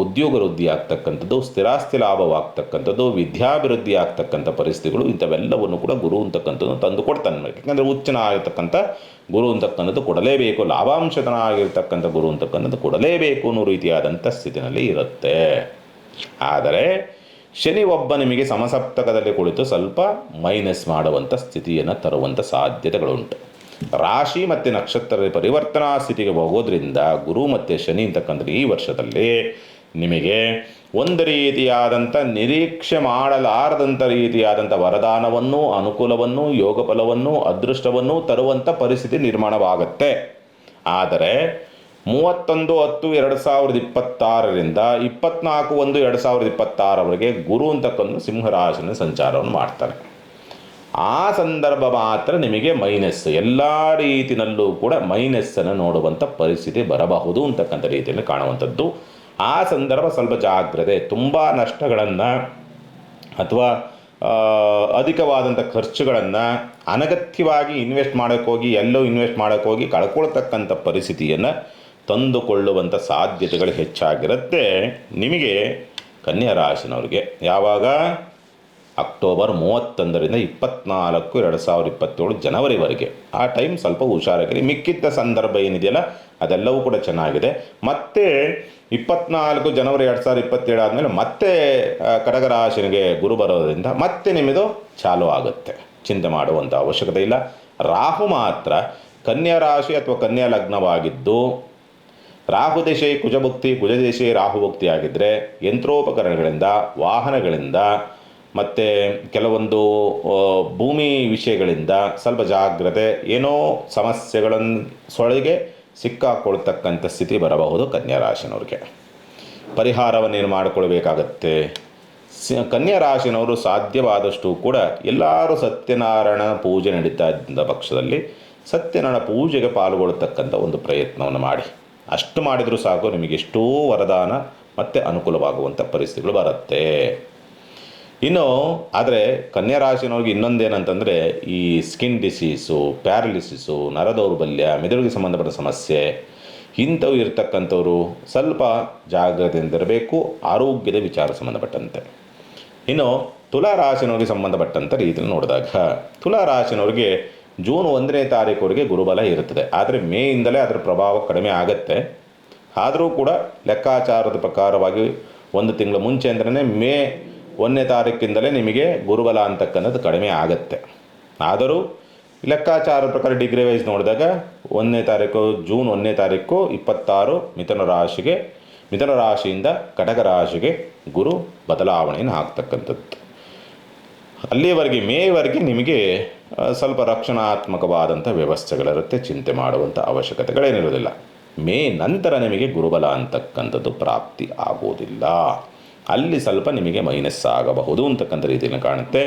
ಉದ್ಯೋಗ ವೃದ್ಧಿ ಆಗ್ತಕ್ಕಂಥದ್ದು, ಸ್ಥಿರಾಸ್ತಿ ಲಾಭವಾಗ್ತಕ್ಕಂಥದ್ದು, ವಿದ್ಯಾಭಿವೃದ್ಧಿ ಆಗ್ತಕ್ಕಂಥ ಪರಿಸ್ಥಿತಿಗಳು ಇಂಥವೆಲ್ಲವನ್ನು ಕೂಡ ಗುರು ಅಂತಕ್ಕಂಥದ್ದು ತಂದು ಕೊಡ್ತಾನೆ. ಯಾಕೆಂದರೆ ಉಚ್ಚನಾಗಿರ್ತಕ್ಕಂಥ ಗುರು ಅಂತಕ್ಕಂಥದ್ದು ಕೊಡಲೇಬೇಕು, ಲಾಭಾಂಶತನಾಗಿರ್ತಕ್ಕಂಥ ಗುರು ಅಂತಕ್ಕಂಥದ್ದು ಕೊಡಲೇಬೇಕು ಅನ್ನೋ ರೀತಿಯಾದಂಥ ಸ್ಥಿತಿನಲ್ಲಿ ಇರುತ್ತೆ. ಆದರೆ ಶನಿ ಒಬ್ಬ ನಿಮಗೆ ಸಮಸಪ್ತಕದಲ್ಲಿ ಕುಳಿತು ಸ್ವಲ್ಪ ಮೈನಸ್ ಮಾಡುವಂಥ ಸ್ಥಿತಿಯನ್ನು ತರುವಂಥ ಸಾಧ್ಯತೆಗಳುಂಟು. ರಾಶಿ ಮತ್ತು ನಕ್ಷತ್ರದ ಪರಿವರ್ತನಾ ಸ್ಥಿತಿಗೆ ಹೋಗೋದ್ರಿಂದ ಗುರು ಮತ್ತು ಶನಿ ಅಂತಕ್ಕಂಥ ಈ ವರ್ಷದಲ್ಲಿ ನಿಮಗೆ ಒಂದು ರೀತಿಯಾದಂಥ ನಿರೀಕ್ಷೆ ಮಾಡಲಾರದಂಥ ರೀತಿಯಾದಂಥ ವರದಾನವನ್ನು, ಅನುಕೂಲವನ್ನು, ಯೋಗ ಫಲವನ್ನು, ಅದೃಷ್ಟವನ್ನು ತರುವಂಥ ಪರಿಸ್ಥಿತಿ ನಿರ್ಮಾಣವಾಗುತ್ತೆ. ಆದರೆ 31/10/2026ರಿಂದ 24/1/2026ವರೆಗೆ ಗುರು ಅಂತಕ್ಕಂಥ ಸಿಂಹರಾಶಿನ ಸಂಚಾರವನ್ನು ಮಾಡ್ತಾರೆ. ಆ ಸಂದರ್ಭ ಮಾತ್ರ ನಿಮಗೆ ಮೈನಸ್, ಎಲ್ಲ ರೀತಿಯಲ್ಲೂ ಕೂಡ ಮೈನಸ್ಸನ್ನು ನೋಡುವಂಥ ಪರಿಸ್ಥಿತಿ ಬರಬಹುದು ಅಂತಕ್ಕಂಥ ರೀತಿಯಲ್ಲಿ ಕಾಣುವಂಥದ್ದು. ಆ ಸಂದರ್ಭ ಸ್ವಲ್ಪ ಜಾಗ್ರತೆ, ತುಂಬ ನಷ್ಟಗಳನ್ನು ಅಥವಾ ಅಧಿಕವಾದಂಥ ಖರ್ಚುಗಳನ್ನು ಅನಗತ್ಯವಾಗಿ ಇನ್ವೆಸ್ಟ್ ಮಾಡೋಕ್ಕೋಗಿ ಎಲ್ಲೋ ಇನ್ವೆಸ್ಟ್ ಮಾಡೋಕ್ಕೋಗಿ ಕಳ್ಕೊಳ್ತಕ್ಕಂಥ ಪರಿಸ್ಥಿತಿಯನ್ನು ತಂದುಕೊಳ್ಳುವಂಥ ಸಾಧ್ಯತೆಗಳು ಹೆಚ್ಚಾಗಿರುತ್ತೆ. ನಿಮಗೆ ಕನ್ಯಾ ರಾಶಿನವ್ರಿಗೆ ಯಾವಾಗ ಅಕ್ಟೋಬರ್ 31ರಿಂದ 24/2027 ಜನವರಿವರೆಗೆ ಆ ಟೈಮ್ ಸ್ವಲ್ಪ ಹುಷಾರಾಗಿರಿ. ಮಿಕ್ಕಿದ್ದ ಸಂದರ್ಭ ಏನಿದೆಯಲ್ಲ ಅದೆಲ್ಲವೂ ಕೂಡ ಚೆನ್ನಾಗಿದೆ. ಮತ್ತೆ 24 ಜನವರಿ 2027 ಆದಮೇಲೆ ಮತ್ತೆ ಕಟಕ ರಾಶಿನಿಗೆ ಗುರು ಬರೋದರಿಂದ ಮತ್ತೆ ನಿಮ್ಮದು ಚಾಲು ಆಗುತ್ತೆ, ಚಿಂತೆ ಮಾಡುವಂಥ ಅವಶ್ಯಕತೆ ಇಲ್ಲ. ರಾಹು ಮಾತ್ರ ಕನ್ಯಾ ರಾಶಿ ಅಥವಾ ಕನ್ಯಾ ಲಗ್ನವಾಗಿದ್ದು ರಾಹು ದೇಶೆ ಕುಜಭುಕ್ತಿ, ಕುಜದೇಶೆ ರಾಹುಭುಕ್ತಿ ಆಗಿದ್ದರೆ ಯಂತ್ರೋಪಕರಣಗಳಿಂದ, ವಾಹನಗಳಿಂದ ಮತ್ತು ಕೆಲವೊಂದು ಭೂಮಿ ವಿಷಯಗಳಿಂದ ಸ್ವಲ್ಪ ಜಾಗ್ರತೆ, ಏನೋ ಸಮಸ್ಯೆಗಳನ್ನು ಸೊಳಗೆ ಸಿಕ್ಕಾಕೊಳ್ತಕ್ಕಂಥ ಸ್ಥಿತಿ ಬರಬಹುದು ಕನ್ಯಾ ರಾಶಿನವ್ರಿಗೆ. ಪರಿಹಾರವನ್ನೇನು ಮಾಡಿಕೊಳ್ಬೇಕಾಗತ್ತೆ? ಕನ್ಯಾ ರಾಶಿನವರು ಸಾಧ್ಯವಾದಷ್ಟು ಕೂಡ ಎಲ್ಲರೂ ಸತ್ಯನಾರಾಯಣ ಪೂಜೆ ನಡೀತಾ ಇದ್ದ ಪಕ್ಷದಲ್ಲಿ ಸತ್ಯನಾರಾಯಣ ಪೂಜೆಗೆ ಪಾಲ್ಗೊಳ್ತಕ್ಕಂಥ ಒಂದು ಪ್ರಯತ್ನವನ್ನು ಮಾಡಿ. ಅಷ್ಟು ಮಾಡಿದರೂ ಸಾಕು, ನಿಮಗೆ ಎಷ್ಟೋ ವರದಾನ ಮತ್ತು ಅನುಕೂಲವಾಗುವಂಥ ಪರಿಸ್ಥಿತಿಗಳು ಬರುತ್ತೆ. ಇನ್ನು ಆದರೆ ಕನ್ಯಾ ರಾಶಿನವ್ರಿಗೆ ಇನ್ನೊಂದೇನಂತಂದರೆ ಈ ಸ್ಕಿನ್ ಡಿಸೀಸು, ಪ್ಯಾರಲಿಸಿಸು, ನರದೌರ್ಬಲ್ಯ, ಮೆದುಳಿಗೆ ಸಂಬಂಧಪಟ್ಟ ಸಮಸ್ಯೆ ಇಂಥವು ಇರ್ತಕ್ಕಂಥವ್ರು ಸ್ವಲ್ಪ ಜಾಗ್ರತೆಯಿಂದಿರಬೇಕು ಆರೋಗ್ಯದ ವಿಚಾರ ಸಂಬಂಧಪಟ್ಟಂತೆ. ಇನ್ನು ತುಲಾ ರಾಶಿನವ್ರಿಗೆ ಸಂಬಂಧಪಟ್ಟಂಥ ರೀತಿಯಲ್ಲಿ ನೋಡಿದಾಗ ತುಲಾ ರಾಶಿನವ್ರಿಗೆ ಜೂನ್ 1ನೇ ತಾರೀಕುವರೆಗೆ ಗುರುಬಲ ಇರುತ್ತದೆ. ಆದರೆ ಮೇಯಿಂದಲೇ ಅದರ ಪ್ರಭಾವ ಕಡಿಮೆ ಆಗುತ್ತೆ. ಆದರೂ ಕೂಡ ಲೆಕ್ಕಾಚಾರದ ಪ್ರಕಾರವಾಗಿ ಒಂದು ತಿಂಗಳ ಮುಂಚೆ ಅಂದ್ರೆ ಮೇ 1ನೇ ತಾರೀಕಿಂದಲೇ ನಿಮಗೆ ಗುರುಬಲ ಅಂತಕ್ಕಂಥದ್ದು ಕಡಿಮೆ ಆಗುತ್ತೆ. ಆದರೂ ಲೆಕ್ಕಾಚಾರದ ಪ್ರಕಾರ ಡಿಗ್ರಿ ವೈಸ್ ನೋಡಿದಾಗ ಜೂನ್ 1ನೇ ತಾರೀಕು 26 ಮಿಥುನ ರಾಶಿಯಿಂದ ಕಟಕ ರಾಶಿಗೆ ಗುರು ಬದಲಾವಣೆಯನ್ನು ಆಗ್ತಕ್ಕಂಥದ್ದು. ಅಲ್ಲಿಯವರೆಗೆ ಮೇವರೆಗೆ ನಿಮಗೆ ಸ್ವಲ್ಪ ರಕ್ಷಣಾತ್ಮಕವಾದಂಥ ವ್ಯವಸ್ಥೆಗಳಿರುತ್ತೆ, ಚಿಂತೆ ಮಾಡುವಂಥ ಅವಶ್ಯಕತೆಗಳೇನಿರೋದಿಲ್ಲ. ಮೇ ನಂತರ ನಿಮಗೆ ಗುರುಬಲ ಅಂತಕ್ಕಂಥದ್ದು ಪ್ರಾಪ್ತಿ ಆಗೋದಿಲ್ಲ. ಅಲ್ಲಿ ಸ್ವಲ್ಪ ನಿಮಗೆ ಮೈನಸ್ ಆಗಬಹುದು ಅಂತಕ್ಕಂಥ ರೀತಿಯಲ್ಲಿ ಕಾಣುತ್ತೆ.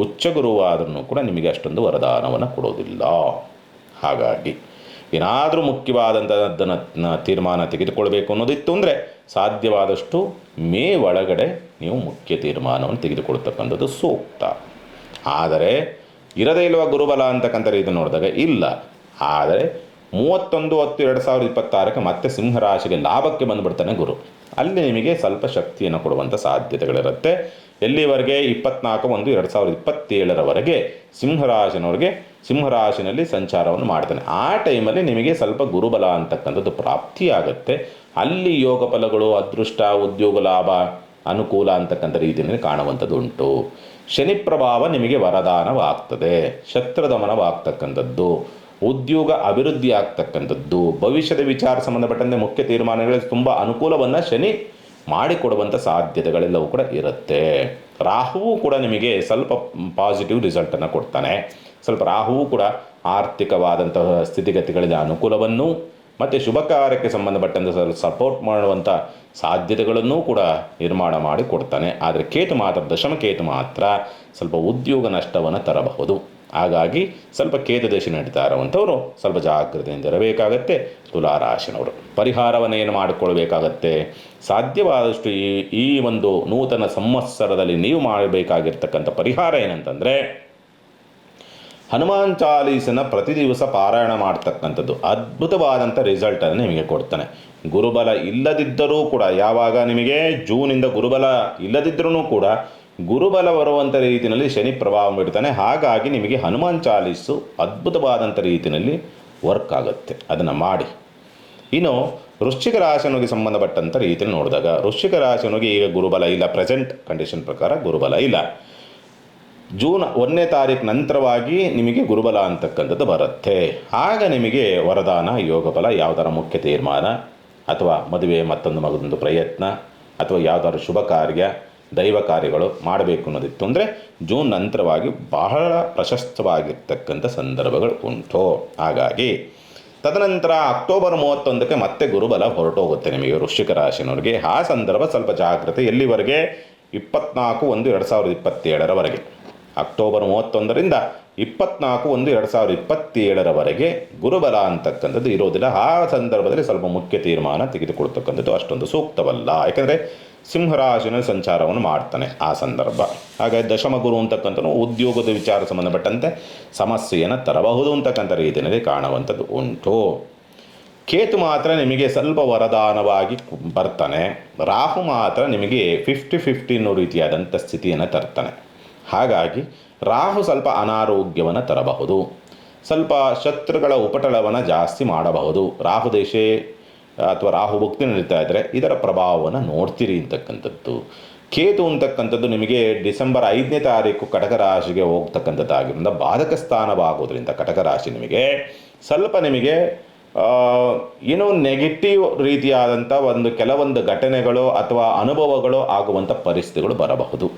ಉಚ್ಚ ಗುರುವಾದ್ರೂ ಕೂಡ ನಿಮಗೆ ಅಷ್ಟೊಂದು ವರದಾನವನ್ನು ಕೊಡೋದಿಲ್ಲ. ಹಾಗಾಗಿ ಏನಾದರೂ ಮುಖ್ಯವಾದಂಥದ್ದನ್ನು ತೀರ್ಮಾನ ತೆಗೆದುಕೊಳ್ಬೇಕು ಅನ್ನೋದಿತ್ತು ಅಂದರೆ ಸಾಧ್ಯವಾದಷ್ಟು ಮೇ ಒಳಗಡೆ ನೀವು ಮುಖ್ಯ ತೀರ್ಮಾನವನ್ನು ತೆಗೆದುಕೊಳ್ತಕ್ಕಂಥದ್ದು ಸೂಕ್ತ. ಆದರೆ ಇರದೇ ಇಲ್ವ ಗುರುಬಲ ಅಂತಕ್ಕಂಥ ರೀತಿ ನೋಡಿದಾಗ ಇಲ್ಲ. ಆದರೆ 31/10/2026 ಮತ್ತೆ ಸಿಂಹರಾಶಿಗೆ ಲಾಭಕ್ಕೆ ಬಂದುಬಿಡ್ತಾನೆ ಗುರು. ಅಲ್ಲಿ ನಿಮಗೆ ಸ್ವಲ್ಪ ಶಕ್ತಿಯನ್ನು ಕೊಡುವಂಥ ಸಾಧ್ಯತೆಗಳಿರುತ್ತೆ. ಎಲ್ಲಿವರೆಗೆ 24/1/2027 ಸಿಂಹರಾಶಿನಲ್ಲಿ ಸಂಚಾರವನ್ನು ಮಾಡ್ತಾನೆ. ಆ ಟೈಮಲ್ಲಿ ನಿಮಗೆ ಸ್ವಲ್ಪ ಗುರುಬಲ ಅಂತಕ್ಕಂಥದ್ದು ಪ್ರಾಪ್ತಿಯಾಗುತ್ತೆ. ಅಲ್ಲಿ ಯೋಗ ಫಲಗಳು, ಅದೃಷ್ಟ, ಉದ್ಯೋಗ ಲಾಭ, ಅನುಕೂಲ ಅಂತಕ್ಕಂಥ ರೀತಿಯಲ್ಲಿ ಕಾಣುವಂಥದ್ದು ಉಂಟು. ಶನಿ ಪ್ರಭಾವ ನಿಮಗೆ ವರದಾನವಾಗ್ತದೆ, ಶತ್ರುದಮನವಾಗ್ತಕ್ಕಂಥದ್ದು, ಉದ್ಯೋಗ ಅಭಿವೃದ್ಧಿ ಆಗ್ತಕ್ಕಂಥದ್ದು, ಭವಿಷ್ಯದ ವಿಚಾರ ಸಂಬಂಧಪಟ್ಟಂತೆ ಮುಖ್ಯ ತೀರ್ಮಾನಗಳಲ್ಲಿ ತುಂಬ ಅನುಕೂಲವನ್ನು ಶನಿ ಮಾಡಿಕೊಡುವಂಥ ಸಾಧ್ಯತೆಗಳೆಲ್ಲವೂ ಕೂಡ ಇರುತ್ತೆ. ರಾಹುವು ಕೂಡ ನಿಮಗೆ ಸ್ವಲ್ಪ ಪಾಸಿಟಿವ್ ರಿಸಲ್ಟನ್ನು ಕೊಡ್ತಾನೆ. ಸ್ವಲ್ಪ ರಾಹುವು ಕೂಡ ಆರ್ಥಿಕವಾದಂತಹ ಸ್ಥಿತಿಗತಿಗಳಲ್ಲಿ ಅನುಕೂಲವನ್ನು ಮತ್ತು ಶುಭ ಕಾರ್ಯಕ್ಕೆ ಸಂಬಂಧಪಟ್ಟಂತೆ ಸಪೋರ್ಟ್ ಮಾಡುವಂಥ ಸಾಧ್ಯತೆಗಳನ್ನು ಕೂಡ ನಿರ್ಮಾಣ ಮಾಡಿ ಕೊಡ್ತಾನೆ. ಆದರೆ ದಶಮಕೇತು ಮಾತ್ರ ಸ್ವಲ್ಪ ಉದ್ಯೋಗ ನಷ್ಟವನ್ನು ತರಬಹುದು. ಹಾಗಾಗಿ ಸ್ವಲ್ಪ ಕೇತು ದಶೆ ನಡೀತಾ ಇರುವಂಥವ್ರು ಸ್ವಲ್ಪ ಜಾಗ್ರತೆಯಿಂದ ಇರಬೇಕಾಗತ್ತೆ. ತುಲಾರಾಶಿನವರು ಪರಿಹಾರವನ್ನೇನು ಮಾಡಿಕೊಳ್ಬೇಕಾಗತ್ತೆ? ಸಾಧ್ಯವಾದಷ್ಟು ಈ ಒಂದು ನೂತನ ಸಂವತ್ಸರದಲ್ಲಿ ನೀವು ಮಾಡಬೇಕಾಗಿರ್ತಕ್ಕಂಥ ಪರಿಹಾರ ಏನಂತಂದರೆ ಹನುಮಾನ್ ಚಾಲೀಸನ ಪ್ರತಿ ದಿವಸ ಪಾರಾಯಣ ಮಾಡ್ತಕ್ಕಂಥದ್ದು ಅದ್ಭುತವಾದಂಥ ರಿಸಲ್ಟನ್ನು ನಿಮಗೆ ಕೊಡ್ತಾನೆ. ಗುರುಬಲ ಇಲ್ಲದಿದ್ದರೂ ಕೂಡ, ಯಾವಾಗ ನಿಮಗೆ ಜೂನಿಂದ ಗುರುಬಲ ಇಲ್ಲದಿದ್ದರೂ ಕೂಡ ಗುರುಬಲ ಬರುವಂಥ ರೀತಿಯಲ್ಲಿ ಶನಿ ಪ್ರಭಾವ ಬಿಡ್ತಾನೆ. ಹಾಗಾಗಿ ನಿಮಗೆ ಹನುಮಾನ್ ಚಾಲೀಸು ಅದ್ಭುತವಾದಂಥ ರೀತಿಯಲ್ಲಿ ವರ್ಕ್ ಆಗುತ್ತೆ, ಅದನ್ನು ಮಾಡಿ. ಇನ್ನು ವೃಶ್ಚಿಕ ರಾಶಿಯವರಿಗೆ ಸಂಬಂಧಪಟ್ಟಂಥ ರೀತಿಯಲ್ಲಿ ನೋಡಿದಾಗ, ವೃಶ್ಚಿಕ ರಾಶಿಯವರಿಗೆ ಈಗ ಗುರುಬಲ ಇಲ್ಲ, ಪ್ರೆಸೆಂಟ್ ಕಂಡೀಷನ್ ಪ್ರಕಾರ ಗುರುಬಲ ಇಲ್ಲ. ಜೂನ್ 1ನೇ ತಾರೀಕು ನಂತರವಾಗಿ ನಿಮಗೆ ಗುರುಬಲ ಅಂತಕ್ಕಂಥದ್ದು ಬರುತ್ತೆ. ಆಗ ನಿಮಗೆ ವರದಾನ, ಯೋಗಬಲ, ಯಾವುದರ ಮುಖ್ಯ ತೀರ್ಮಾನ ಅಥವಾ ಮದುವೆ, ಮತ್ತೊಂದು ಮಗದೊಂದು ಪ್ರಯತ್ನ ಅಥವಾ ಯಾವುದಾದ್ರು ಶುಭ ಕಾರ್ಯ, ದೈವ ಕಾರ್ಯಗಳು ಮಾಡಬೇಕು ಅನ್ನೋದಿತ್ತು ಅಂದರೆ ಜೂನ್ ನಂತರವಾಗಿ ಬಹಳ ಪ್ರಶಸ್ತವಾಗಿರ್ತಕ್ಕಂಥ ಸಂದರ್ಭಗಳು ಉಂಟು. ಹಾಗಾಗಿ ತದನಂತರ ಅಕ್ಟೋಬರ್ 31ಕ್ಕೆ ಮತ್ತೆ ಗುರುಬಲ ಹೊರಟೋಗುತ್ತೆ ನಿಮಗೆ ವೃಶ್ಚಿಕ ರಾಶಿನವ್ರಿಗೆ. ಆ ಸಂದರ್ಭ ಸ್ವಲ್ಪ ಜಾಗ್ರತೆ. ಎಲ್ಲಿವರೆಗೆ? 24/1/2027 ಅಕ್ಟೋಬರ್ 31ರಿಂದ 24/1/2027 ಗುರುಬಲ ಅಂತಕ್ಕಂಥದ್ದು ಇರೋದಿಲ್ಲ. ಆ ಸಂದರ್ಭದಲ್ಲಿ ಸ್ವಲ್ಪ ಮುಖ್ಯ ತೀರ್ಮಾನ ತೆಗೆದುಕೊಳ್ತಕ್ಕಂಥದ್ದು ಅಷ್ಟೊಂದು ಸೂಕ್ತವಲ್ಲ. ಯಾಕಂದರೆ ಸಿಂಹರಾಶಿನ ಸಂಚಾರವನ್ನು ಮಾಡ್ತಾನೆ ಆ ಸಂದರ್ಭ. ಹಾಗಾಗಿ ದಶಮ ಗುರು ಅಂತಕ್ಕಂಥದ್ದು ಉದ್ಯೋಗದ ವಿಚಾರ ಸಂಬಂಧಪಟ್ಟಂತೆ ಸಮಸ್ಯೆಯನ್ನು ತರಬಹುದು ಅಂತಕ್ಕಂಥ ರೀತಿಯಲ್ಲಿ ಕಾಣುವಂಥದ್ದು ಉಂಟು. ಕೇತು ಮಾತ್ರ ನಿಮಗೆ ಸ್ವಲ್ಪ ವರದಾನವಾಗಿ ಬರ್ತಾನೆ. ರಾಹು ಮಾತ್ರ ನಿಮಗೆ 50-50 ಅನ್ನೋ ರೀತಿಯಾದಂಥ ಸ್ಥಿತಿಯನ್ನು ತರ್ತಾನೆ. ಹಾಗಾಗಿ ರಾಹು ಸ್ವಲ್ಪ ಅನಾರೋಗ್ಯವನ್ನು ತರಬಹುದು, ಸ್ವಲ್ಪ ಶತ್ರುಗಳ ಉಪಟಳವನ್ನು ಜಾಸ್ತಿ ಮಾಡಬಹುದು. ರಾಹು ದೇಶ ಅಥವಾ ರಾಹು ಭುಕ್ತಿ ನಡೀತಾ ಇದ್ದರೆ ಇದರ ಪ್ರಭಾವವನ್ನು ನೋಡ್ತೀರಿ ಅಂತಕ್ಕಂಥದ್ದು. ಕೇತು ಅಂತಕ್ಕಂಥದ್ದು ನಿಮಗೆ ಡಿಸೆಂಬರ್ 5ನೇ ತಾರೀಕು ಕಟಕ ರಾಶಿಗೆ ಹೋಗ್ತಕ್ಕಂಥದ್ದಾಗಿರೋದ್ರಿಂದ ಬಾಧಕ ಸ್ಥಾನವಾಗೋದ್ರಿಂದ ಕಟಕ ರಾಶಿ ನಿಮಗೆ ಸ್ವಲ್ಪ ನಿಮಗೆ ಏನೋ ನೆಗೆಟಿವ್ ರೀತಿಯಾದಂಥ ಕೆಲವೊಂದು ಘಟನೆಗಳು ಅಥವಾ ಅನುಭವಗಳು ಆಗುವಂಥ ಪರಿಸ್ಥಿತಿಗಳು ಬರಬಹುದು.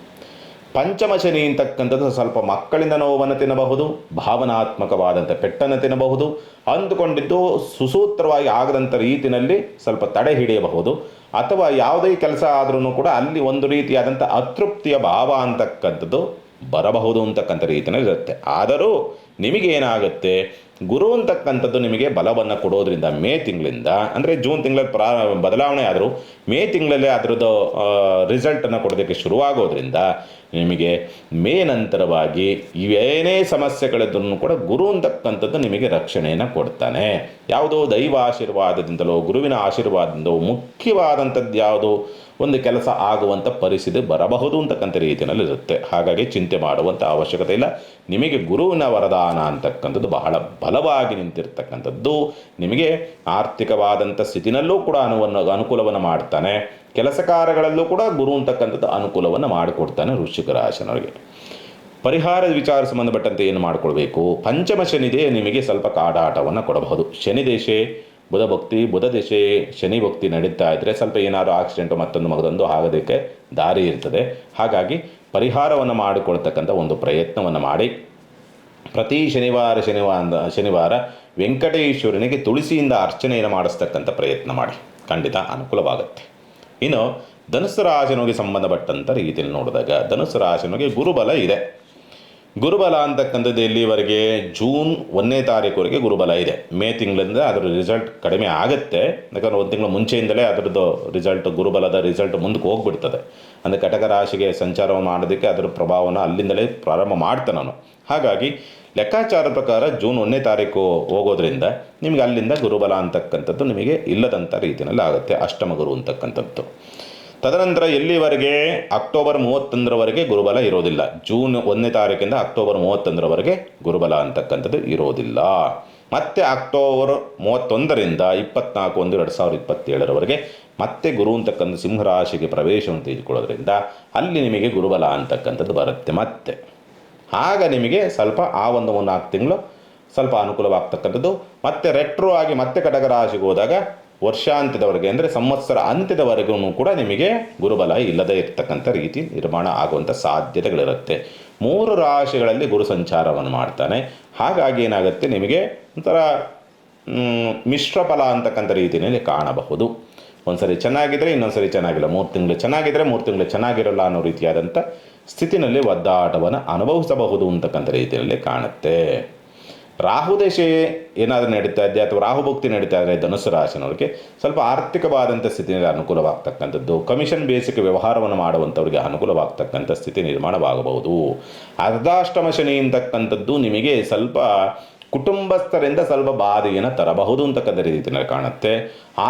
ಪಂಚಮ ಶನಿ ಅಂತಕ್ಕಂಥದ್ದು ಸ್ವಲ್ಪ ಮಕ್ಕಳಿಂದ ನೋವನ್ನು ತಿನ್ನಬಹುದು, ಭಾವನಾತ್ಮಕವಾದಂಥ ಪೆಟ್ಟನ್ನು ತಿನ್ನಬಹುದು, ಅಂದುಕೊಂಡಿದ್ದು ಸುಸೂತ್ರವಾಗಿ ಆಗದಂಥ ರೀತಿಯಲ್ಲಿ ಸ್ವಲ್ಪ ತಡೆ ಹಿಡಿಯಬಹುದು. ಅಥವಾ ಯಾವುದೇ ಕೆಲಸ ಆದ್ರೂ ಕೂಡ ಅಲ್ಲಿ ಒಂದು ರೀತಿಯಾದಂಥ ಅತೃಪ್ತಿಯ ಭಾವ ಅಂತಕ್ಕಂಥದ್ದು ಬರಬಹುದು ಅಂತಕ್ಕಂಥ ರೀತಿಯಲ್ಲಿ ಇರುತ್ತೆ. ಆದರೂ ನಿಮಗೇನಾಗುತ್ತೆ, ಗುರು ಅಂತಕ್ಕಂಥದ್ದು ನಿಮಗೆ ಬಲವನ್ನು ಕೊಡೋದ್ರಿಂದ ಮೇ ತಿಂಗಳಿಂದ, ಅಂದರೆ ಜೂನ್ ತಿಂಗಳಲ್ಲಿ ಬದಲಾವಣೆ ಆದರೂ ಮೇ ತಿಂಗಳಲ್ಲೇ ಅದರದ್ದು ರಿಸಲ್ಟನ್ನು ಕೊಡೋದಕ್ಕೆ ಶುರುವಾಗೋದ್ರಿಂದ ನಿಮಗೆ ಮೇ ನಂತರವಾಗಿ ಇವೇನೇ ಸಮಸ್ಯೆಗಳಿದ್ರೂ ಕೂಡ ಗುರು ಅಂತಕ್ಕಂಥದ್ದು ನಿಮಗೆ ರಕ್ಷಣೆಯನ್ನು ಕೊಡ್ತಾನೆ. ಯಾವುದೋ ದೈವ ಆಶೀರ್ವಾದದಿಂದಲೋ ಗುರುವಿನ ಆಶೀರ್ವಾದದಿಂದಲೋ ಮುಖ್ಯವಾದಂಥದ್ದು ಯಾವುದೋ ಒಂದು ಕೆಲಸ ಆಗುವಂಥ ಪರಿಸ್ಥಿತಿ ಬರಬಹುದು ಅಂತಕ್ಕಂಥ ರೀತಿಯಲ್ಲಿ ಇರುತ್ತೆ. ಹಾಗಾಗಿ ಚಿಂತೆ ಮಾಡುವಂಥ ಅವಶ್ಯಕತೆ ಇಲ್ಲ. ನಿಮಗೆ ಗುರುವಿನ ವರದಾನ ಅಂತಕ್ಕಂಥದ್ದು ಬಹಳ ಬಲವಾಗಿ ನಿಂತಿರ್ತಕ್ಕಂಥದ್ದು. ನಿಮಗೆ ಆರ್ಥಿಕವಾದಂಥ ಸ್ಥಿತಿನಲ್ಲೂ ಕೂಡ ಅನುಕೂಲವನ್ನು ಮಾಡ್ತಾನೆ. ಕೆಲಸ ಕಾರ್ಯಗಳಲ್ಲೂ ಕೂಡ ಗುರು ಅಂತಕ್ಕಂಥದ್ದು ಅನುಕೂಲವನ್ನು ಮಾಡಿಕೊಡ್ತಾನೆ ವೃಶ್ಚಿಕ ರಾಶಿಯವರಿಗೆ. ಪರಿಹಾರದ ವಿಚಾರ ಸಂಬಂಧಪಟ್ಟಂತೆ ಏನು ಮಾಡಿಕೊಳ್ಬೇಕು? ಪಂಚಮ ಶನಿದೆ ನಿಮಗೆ ಸ್ವಲ್ಪ ಕಾಡಾಟವನ್ನು ಕೊಡಬಹುದು. ಶನಿ ದೇಶೆ ಬುಧ ದೇಶೆ ಶನಿ ಭಕ್ತಿ ನಡೀತಾ ಇದ್ದರೆ ಸ್ವಲ್ಪ ಏನಾದರೂ ಆಕ್ಸಿಡೆಂಟು ಮತ್ತೊಂದು ಮಗದೊಂದು ಆಗೋದಕ್ಕೆ ದಾರಿ ಇರ್ತದೆ. ಹಾಗಾಗಿ ಮಾಡಿಕೊಳ್ತಕ್ಕಂಥ ಒಂದು ಪ್ರಯತ್ನವನ್ನು ಮಾಡಿ. ಪ್ರತಿ ಶನಿವಾರ ವೆಂಕಟೇಶ್ವರನಿಗೆ ತುಳಸಿಯಿಂದ ಅರ್ಚನೆಯನ್ನು ಮಾಡಿಸ್ತಕ್ಕಂಥ ಪ್ರಯತ್ನ ಮಾಡಿ, ಖಂಡಿತ ಅನುಕೂಲವಾಗುತ್ತೆ. ಇನ್ನು ಧನುಸ್ಸು ರಾಶಿನಿಗೆ ಸಂಬಂಧಪಟ್ಟಂಥ ರೀತಿಯಲ್ಲಿ ನೋಡಿದಾಗ ಧನುಸ್ಸು ರಾಶಿನಿಗೆ ಗುರುಬಲ ಇದೆ. ಗುರುಬಲ ಅಂತಕ್ಕಂಥದ್ದು ಎಲ್ಲಿವರೆಗೆ? ಜೂನ್ 1ನೇ ತಾರೀಕುವರೆಗೆ ಗುರುಬಲ ಇದೆ. ಮೇ ತಿಂಗಳಿಂದ ಅದರ ರಿಸಲ್ಟ್ ಕಡಿಮೆ ಆಗುತ್ತೆ. ಯಾಕಂದರೆ 1 ತಿಂಗಳ ಮುಂಚೆಯಿಂದಲೇ ಅದರದ್ದು ರಿಸಲ್ಟ್, ಗುರುಬಲದ ರಿಸಲ್ಟ್ ಮುಂದಕ್ಕೆ ಹೋಗ್ಬಿಡ್ತದೆ. ಅಂದರೆ ಕಟಕ ರಾಶಿಗೆ ಸಂಚಾರವನ್ನು ಮಾಡೋದಕ್ಕೆ ಅದರ ಪ್ರಭಾವವನ್ನು ಅಲ್ಲಿಂದಲೇ ಪ್ರಾರಂಭ ಮಾಡ್ತಾನೆ ನಾನು. ಹಾಗಾಗಿ ಲೆಕ್ಕಾಚಾರದ ಪ್ರಕಾರ ಜೂನ್ 1ನೇ ತಾರೀಕು ಹೋಗೋದ್ರಿಂದ ನಿಮಗೆ ಅಲ್ಲಿಂದ ಗುರುಬಲ ಅಂತಕ್ಕಂಥದ್ದು ನಿಮಗೆ ಇಲ್ಲದಂಥ ರೀತಿಯಲ್ಲಿ ಆಗುತ್ತೆ, ಅಷ್ಟಮ ಗುರು ಅಂತಕ್ಕಂಥದ್ದು. ತದನಂತರ ಎಲ್ಲಿವರೆಗೆ? ಅಕ್ಟೋಬರ್ 31ರವರೆಗೆ ಗುರುಬಲ ಇರೋದಿಲ್ಲ. ಜೂನ್ 1ನೇ ತಾರೀಕಿಂದ ಅಕ್ಟೋಬರ್ 31ರವರೆಗೆ ಗುರುಬಲ ಅಂತಕ್ಕಂಥದ್ದು ಇರೋದಿಲ್ಲ. ಮತ್ತೆ ಅಕ್ಟೋಬರ್ 31ರಿಂದ 24/1/2027 ಮತ್ತೆ ಗುರು ಅಂತಕ್ಕಂಥ ಸಿಂಹರಾಶಿಗೆ ಪ್ರವೇಶವನ್ನು ತೆಗೆದುಕೊಳ್ಳೋದ್ರಿಂದ ಅಲ್ಲಿ ನಿಮಗೆ ಗುರುಬಲ ಅಂತಕ್ಕಂಥದ್ದು ಬರುತ್ತೆ. ಮತ್ತೆ ಆಗ ನಿಮಗೆ ಸ್ವಲ್ಪ ಆ ಒಂದು 4 ತಿಂಗಳು ಸ್ವಲ್ಪ ಅನುಕೂಲವಾಗ್ತಕ್ಕಂಥದ್ದು. ಮತ್ತೆ ರೆಟ್ರೋ ಆಗಿ ಮತ್ತೆ ಕಟಕ ರಾಶಿಗೆ ಹೋದಾಗ ವರ್ಷಾಂತ್ಯದವರೆಗೆ, ಅಂದರೆ ಸಂವತ್ಸರ ಅಂತ್ಯದವರೆಗೂ ಕೂಡ ನಿಮಗೆ ಗುರುಬಲ ಇಲ್ಲದೇ ಇರ್ತಕ್ಕಂಥ ರೀತಿ ನಿರ್ಮಾಣ ಆಗುವಂಥ ಸಾಧ್ಯತೆಗಳಿರುತ್ತೆ. 3 ರಾಶಿಗಳಲ್ಲಿ ಗುರು ಸಂಚಾರವನ್ನು ಮಾಡ್ತಾನೆ. ಹಾಗಾಗಿ ಏನಾಗುತ್ತೆ, ನಿಮಗೆ ಒಂಥರ ಮಿಶ್ರ ಫಲ ಅಂತಕ್ಕಂಥ ರೀತಿಯಲ್ಲಿ ಕಾಣಬಹುದು. ಒಂದು ಸರಿ ಚೆನ್ನಾಗಿದ್ದರೆ ಇನ್ನೊಂದು ಸರಿ ಚೆನ್ನಾಗಿಲ್ಲ, 3 ತಿಂಗಳು ಚೆನ್ನಾಗಿದ್ದರೆ 3 ತಿಂಗಳು ಚೆನ್ನಾಗಿರಲ್ಲ ಅನ್ನೋ ರೀತಿಯಾದಂಥ ಸ್ಥಿತಿನಲ್ಲಿ ಒದ್ದಾಟವನ್ನು ಅನುಭವಿಸಬಹುದು ಅಂತಕ್ಕಂಥ ರೀತಿಯಲ್ಲಿ ಕಾಣುತ್ತೆ. ರಾಹುದೇಶೆ ಏನಾದರೂ ನಡೀತಾ ಇದೆ ಅಥವಾ ರಾಹುಭಕ್ತಿ ನಡೀತಾ ಇದ್ದರೆ ಧನುಸ್ಸು ರಾಶಿನವ್ರಿಗೆ ಸ್ವಲ್ಪ ಆರ್ಥಿಕವಾದಂಥ ಸ್ಥಿತಿಯಲ್ಲಿ ಅನುಕೂಲವಾಗ್ತಕ್ಕಂಥದ್ದು, ಕಮಿಷನ್ ಬೇಸಿಕ್ ವ್ಯವಹಾರವನ್ನು ಮಾಡುವಂಥವ್ರಿಗೆ ಅನುಕೂಲವಾಗ್ತಕ್ಕಂಥ ಸ್ಥಿತಿ ನಿರ್ಮಾಣವಾಗಬಹುದು. ಅರ್ಧಾಷ್ಟಮ ಶನಿ ಅಂತಕ್ಕಂಥದ್ದು ನಿಮಗೆ ಸ್ವಲ್ಪ ಕುಟುಂಬಸ್ಥರಿಂದ ಸ್ವಲ್ಪ ಬಾಧೆಯನ್ನು ತರಬಹುದು ಅಂತಕ್ಕಂಥ ರೀತಿಯಲ್ಲಿ ಕಾಣುತ್ತೆ.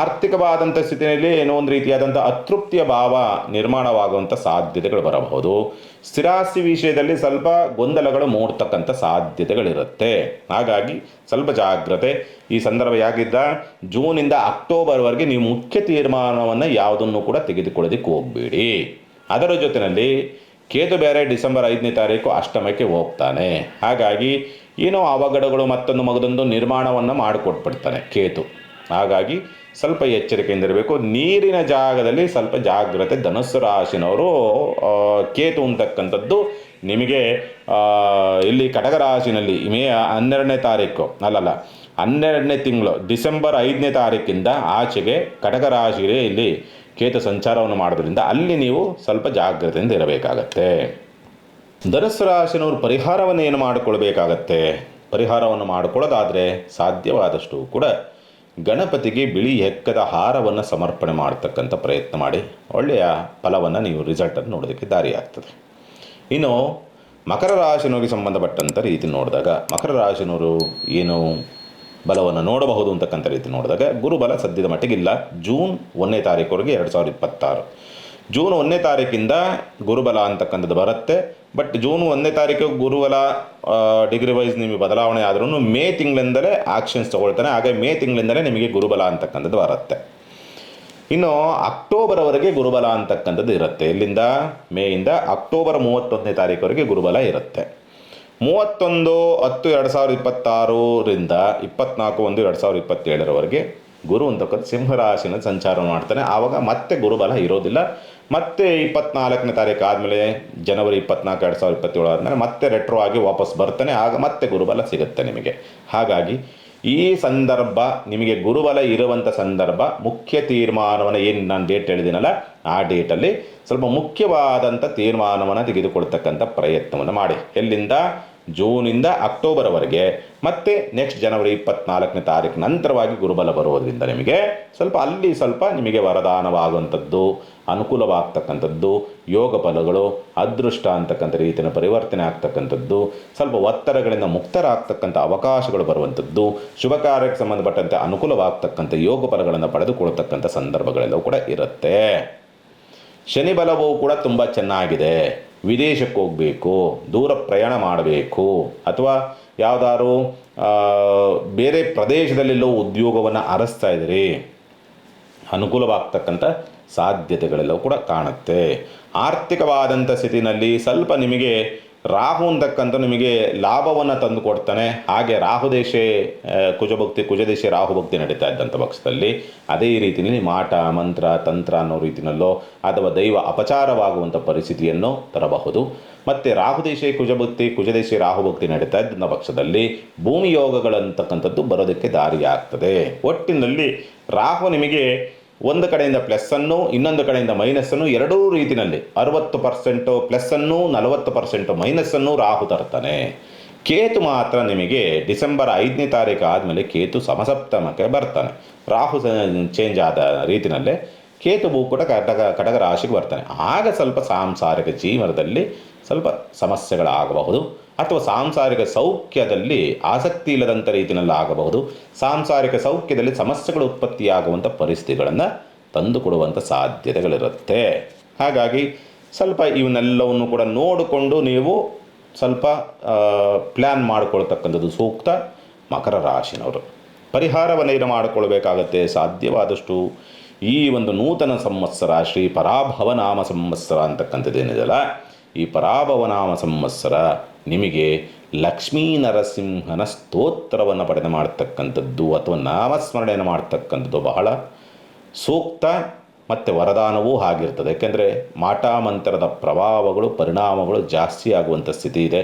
ಆರ್ಥಿಕವಾದಂಥ ಸ್ಥಿತಿಯಲ್ಲಿ ಏನೋ ಒಂದು ರೀತಿಯಾದಂಥ ಅತೃಪ್ತಿಯ ಭಾವ ನಿರ್ಮಾಣವಾಗುವಂಥ ಸಾಧ್ಯತೆಗಳು ಬರಬಹುದು. ಸ್ಥಿರಾಸ್ತಿ ವಿಷಯದಲ್ಲಿ ಸ್ವಲ್ಪ ಗೊಂದಲಗಳು ಮೂಡ್ತಕ್ಕಂಥ ಸಾಧ್ಯತೆಗಳಿರುತ್ತೆ. ಹಾಗಾಗಿ ಸ್ವಲ್ಪ ಜಾಗ್ರತೆ. ಈ ಸಂದರ್ಭ ಯಾಗಿದ್ದ ಜೂನಿಂದ ಅಕ್ಟೋಬರ್ವರೆಗೆ ನೀವು ಮುಖ್ಯ ತೀರ್ಮಾನವನ್ನು ಯಾವುದನ್ನು ಕೂಡ ತೆಗೆದುಕೊಳ್ಳೋದಕ್ಕೆ ಹೋಗಬೇಡಿ. ಅದರ ಜೊತೆಯಲ್ಲಿ ಕೇತು ಬೇರೆ ಡಿಸೆಂಬರ್ 5ನೇ ತಾರೀಕು ಅಷ್ಟಮಕ್ಕೆ ಹೋಗ್ತಾನೆ. ಹಾಗಾಗಿ ಏನೋ ಅವಘಡಗಳು ಮತ್ತೊಂದು ಮಗದೊಂದು ನಿರ್ಮಾಣವನ್ನು ಮಾಡಿಕೊಟ್ಬಿಡ್ತಾನೆ ಕೇತು. ಹಾಗಾಗಿ ಸ್ವಲ್ಪ ಎಚ್ಚರಿಕೆಯಿಂದಿರಬೇಕು. ನೀರಿನ ಜಾಗದಲ್ಲಿ ಸ್ವಲ್ಪ ಜಾಗ್ರತೆ. ಧನುಸ್ಸು ರಾಶಿನವರು ಕೇತು ಅಂತಕ್ಕಂಥದ್ದು ನಿಮಗೆ ಇಲ್ಲಿ ಕಟಕ ರಾಶಿನಲ್ಲಿ ಮೇ 12ನೇ ತಾರೀಕು 12ನೇ ತಿಂಗಳು ಡಿಸೆಂಬರ್ 5ನೇ ತಾರೀಕಿಂದ ಆಚೆಗೆ ಕಟಕ ರಾಶಿಗೆ ಇಲ್ಲಿ ಕೇತು ಸಂಚಾರವನ್ನು ಮಾಡೋದ್ರಿಂದ ಅಲ್ಲಿ ನೀವು ಸ್ವಲ್ಪ ಜಾಗ್ರತೆಯಿಂದ ಇರಬೇಕಾಗತ್ತೆ. ಧನುಸ್ಸು ರಾಶಿನವರು ಪರಿಹಾರವನ್ನು ಏನು ಮಾಡಿಕೊಳ್ಬೇಕಾಗತ್ತೆ? ಪರಿಹಾರವನ್ನು ಮಾಡಿಕೊಳ್ಳೋದಾದರೆ ಸಾಧ್ಯವಾದಷ್ಟು ಕೂಡ ಗಣಪತಿಗೆ ಬಿಳಿ ಎಕ್ಕದ ಹಾರವನ್ನು ಸಮರ್ಪಣೆ ಮಾಡ್ತಕ್ಕಂಥ ಪ್ರಯತ್ನ ಮಾಡಿ. ಒಳ್ಳೆಯ ಫಲವನ್ನು ನೀವು ರಿಸಲ್ಟನ್ನು ನೋಡೋದಕ್ಕೆ ದಾರಿಯಾಗ್ತದೆ. ಇನ್ನು ಮಕರ ರಾಶಿನವರಿಗೆ ಸಂಬಂಧಪಟ್ಟಂಥ ರೀತಿ ನೋಡಿದಾಗ ಮಕರ ರಾಶಿನವರು ಏನು ಬಲವನ್ನು ನೋಡಬಹುದು ಅಂತಕ್ಕಂಥ ರೀತಿ ನೋಡಿದಾಗ ಗುರುಬಲ ಸದ್ಯದ ಮಟ್ಟಿಗಿಲ್ಲ. ಜೂನ್ 1ನೇ ತಾರೀಕುವರೆಗೆ 2026. ಜೂನ್ 1ನೇ ತಾರೀಕಿಂದ ಗುರುಬಲ ಅಂತಕ್ಕಂಥದ್ದು ಬರುತ್ತೆ. ಬಟ್ ಜೂನ್ 1ನೇ ತಾರೀಕು ಗುರುಬಲ ಡಿಗ್ರಿ ವೈಸ್ ನಿಮಗೆ ಬದಲಾವಣೆ ಆದ್ರೂ ಮೇ ತಿಂಗಳಿಂದಲೇ ಆಕ್ಷನ್ಸ್ ತಗೊಳ್ತಾನೆ. ಹಾಗೆ ಮೇ ತಿಂಗಳಿಂದಲೇ ನಿಮಗೆ ಗುರುಬಲ ಅಂತಕ್ಕಂಥದ್ದು ಬರುತ್ತೆ. ಇನ್ನು ಅಕ್ಟೋಬರ್ವರೆಗೆ ಗುರುಬಲ ಅಂತಕ್ಕಂಥದ್ದು ಇರುತ್ತೆ. ಇಲ್ಲಿಂದ ಮೇಯಿಂದ ಅಕ್ಟೋಬರ್ 31ನೇ ತಾರೀಕುವರೆಗೆ ಗುರುಬಲ ಇರುತ್ತೆ. 31/10/2026ರಿಂದ 24/1/2027ರವರೆಗೆ ಗುರು ಅಂತಕ್ಕಂಥ ಸಿಂಹರಾಶಿನ ಸಂಚಾರ ಮಾಡ್ತಾನೆ. ಆವಾಗ ಮತ್ತೆ ಗುರುಬಲ ಇರೋದಿಲ್ಲ. ಮತ್ತೆ 24ನೇ ತಾರೀಕು ಆದಮೇಲೆ ಜನವರಿ 24, 2027 ಆದಮೇಲೆ ಮತ್ತೆ ರೆಟ್ರೋ ಆಗಿ ವಾಪಸ್ ಬರ್ತಾನೆ. ಆಗ ಮತ್ತೆ ಗುರುಬಲ ಸಿಗುತ್ತೆ ನಿಮಗೆ. ಹಾಗಾಗಿ ಈ ಸಂದರ್ಭ ನಿಮಗೆ ಗುರುಬಲ ಇರುವಂಥ ಸಂದರ್ಭ ಮುಖ್ಯ ತೀರ್ಮಾನವನ್ನು ಏನು ನಾನು ಡೇಟ್ ಹೇಳಿದ್ದೀನಲ್ಲ ಆ ಡೇಟಲ್ಲಿ ಸ್ವಲ್ಪ ಮುಖ್ಯವಾದಂಥ ತೀರ್ಮಾನವನ್ನು ತೆಗೆದುಕೊಳ್ತಕ್ಕಂಥ ಪ್ರಯತ್ನವನ್ನು ಮಾಡಿ. ಎಲ್ಲಿಂದ ಜೂನಿಂದ ಅಕ್ಟೋಬರ್ವರೆಗೆ ಮತ್ತು ನೆಕ್ಸ್ಟ್ ಜನವರಿ 24ನೇ ತಾರೀಕು ನಂತರವಾಗಿ ಗುರುಬಲ ಬರೋದರಿಂದ ನಿಮಗೆ ಸ್ವಲ್ಪ ನಿಮಗೆ ವರದಾನವಾಗುವಂಥದ್ದು, ಅನುಕೂಲವಾಗ್ತಕ್ಕಂಥದ್ದು, ಯೋಗ ಫಲಗಳು, ಅದೃಷ್ಟ ಅಂತಕ್ಕಂಥ ರೀತಿಯ ಪರಿವರ್ತನೆ ಆಗ್ತಕ್ಕಂಥದ್ದು, ಸ್ವಲ್ಪ ಒತ್ತಡಗಳಿಂದ ಮುಕ್ತರಾಗ್ತಕ್ಕಂಥ ಅವಕಾಶಗಳು ಬರುವಂಥದ್ದು, ಶುಭ ಕಾರ್ಯಕ್ಕೆ ಸಂಬಂಧಪಟ್ಟಂತೆ ಅನುಕೂಲವಾಗ್ತಕ್ಕಂಥ ಯೋಗ ಫಲಗಳನ್ನು ಪಡೆದುಕೊಳ್ತಕ್ಕಂಥ ಸಂದರ್ಭಗಳೆಲ್ಲವೂ ಕೂಡ ಇರುತ್ತೆ. ಶನಿ ಬಲವೂ ಕೂಡ ತುಂಬ ಚೆನ್ನಾಗಿದೆ. ವಿದೇಶಕ್ಕೆ ಹೋಗಬೇಕು, ದೂರ ಪ್ರಯಾಣ ಮಾಡಬೇಕು, ಅಥವಾ ಯಾವುದಾದ್ರು ಬೇರೆ ಪ್ರದೇಶದಲ್ಲೆಲ್ಲೋ ಉದ್ಯೋಗವನ್ನು ಅರಸ್ತಾ ಇದ್ದೀರಿ, ಅನುಕೂಲವಾಗ್ತಕ್ಕಂಥ ಸಾಧ್ಯತೆಗಳೆಲ್ಲವೂ ಕೂಡ ಕಾಣುತ್ತೆ. ಆರ್ಥಿಕವಾದಂಥ ಸ್ಥಿತಿನಲ್ಲಿ ಸ್ವಲ್ಪ ನಿಮಗೆ ರಾಹು ಅಂತಕ್ಕಂಥ ನಿಮಗೆ ಲಾಭವನ್ನು ತಂದು ಕೊಡ್ತಾನೆ. ಹಾಗೆ ರಾಹುದೇಶೆ ಕುಜಭಕ್ತಿ, ಕುಜದೇಶೆ ರಾಹುಭಕ್ತಿ ನಡೀತಾ ಇದ್ದಂಥ ಪಕ್ಷದಲ್ಲಿ ಅದೇ ರೀತಿಯಲ್ಲಿ ಮಾಟ ಮಂತ್ರ ತಂತ್ರ ಅನ್ನೋ ರೀತಿಯಲ್ಲೋ ಅಥವಾ ದೈವ ಅಪಚಾರವಾಗುವಂಥ ಪರಿಸ್ಥಿತಿಯನ್ನು ತರಬಹುದು. ಮತ್ತು ರಾಹುದೇಶೆ ಕುಜಭಕ್ತಿ, ಕುಜದೇಶೆ ರಾಹುಭಕ್ತಿ ನಡೀತಾ ಇದ್ದಂಥ ಪಕ್ಷದಲ್ಲಿ ಭೂಮಿ ಯೋಗಗಳಂತಕ್ಕಂಥದ್ದು ಬರೋದಕ್ಕೆ ದಾರಿಯಾಗ್ತದೆ. ಒಟ್ಟಿನಲ್ಲಿ ರಾಹು ನಿಮಗೆ ಒಂದು ಕಡೆಯಿಂದ ಪ್ಲಸ್ಸನ್ನು ಇನ್ನೊಂದು ಕಡೆಯಿಂದ ಮೈನಸ್ಸನ್ನು ಎರಡೂ ರೀತಿಯಲ್ಲಿ 60% ಪ್ಲಸ್ಸನ್ನು 40% ಮೈನಸ್ಸನ್ನು ರಾಹು ತರ್ತಾನೆ. ಕೇತು ಮಾತ್ರ ನಿಮಗೆ ಡಿಸೆಂಬರ್ 5ನೇ ತಾರೀಕು ಆದಮೇಲೆ ಕೇತು ಸಮಸಪ್ತಮಕ್ಕೆ ಬರ್ತಾನೆ. ರಾಹು ಚೇಂಜ್ ಆದ ರೀತಿಯಲ್ಲೇ ಕೇತುವು ಕೂಡ ಕಟಕ ರಾಶಿಗೆ ಬರ್ತಾನೆ. ಆಗ ಸ್ವಲ್ಪ ಸಾಂಸಾರಿಕ ಜೀವನದಲ್ಲಿ ಸ್ವಲ್ಪ ಸಮಸ್ಯೆಗಳಾಗಬಹುದು, ಅಥವಾ ಸಾಂಸಾರಿಕ ಸೌಖ್ಯದಲ್ಲಿ ಆಸಕ್ತಿ ಇಲ್ಲದಂಥ ರೀತಿಯಲ್ಲಿ ಆಗಬಹುದು. ಸಾಂಸಾರಿಕ ಸೌಖ್ಯದಲ್ಲಿ ಸಮಸ್ಯೆಗಳು ಉತ್ಪತ್ತಿಯಾಗುವಂಥ ಪರಿಸ್ಥಿತಿಗಳನ್ನು ತಂದುಕೊಡುವಂಥ ಸಾಧ್ಯತೆಗಳಿರುತ್ತೆ. ಹಾಗಾಗಿ ಸ್ವಲ್ಪ ಇವನ್ನೆಲ್ಲವನ್ನು ಕೂಡ ನೋಡಿಕೊಂಡು ನೀವು ಸ್ವಲ್ಪ ಪ್ಲ್ಯಾನ್ ಮಾಡಿಕೊಳ್ತಕ್ಕಂಥದ್ದು ಸೂಕ್ತ. ಮಕರ ರಾಶಿನವರು ಪರಿಹಾರವನ್ನೇನು ಮಾಡಿಕೊಳ್ಬೇಕಾಗತ್ತೆ? ಸಾಧ್ಯವಾದಷ್ಟು ಈ ಒಂದು ನೂತನ ಸಂವತ್ಸರ ಶ್ರೀ ಪರಾಭವನಾಮ ಸಂವತ್ಸರ ಅಂತಕ್ಕಂಥದ್ದೇನಿದೆಯಲ್ಲ, ಈ ಪರಾಭವನಾಮ ಸಂವತ್ಸರ ನಿಮಗೆ ಲಕ್ಷ್ಮೀ ನರಸಿಂಹನ ಸ್ತೋತ್ರವನ್ನು ಪಡೆದು ಮಾಡ್ತಕ್ಕಂಥದ್ದು ಅಥವಾ ನಾಮಸ್ಮರಣೆಯನ್ನು ಮಾಡ್ತಕ್ಕಂಥದ್ದು ಬಹಳ ಸೂಕ್ತ ಮತ್ತು ವರದಾನವೂ ಆಗಿರ್ತದೆ. ಯಾಕೆಂದರೆ ಮಾಟ ಮಂತ್ರದ ಪ್ರಭಾವಗಳು ಪರಿಣಾಮಗಳು ಜಾಸ್ತಿ ಆಗುವಂಥ ಸ್ಥಿತಿ ಇದೆ.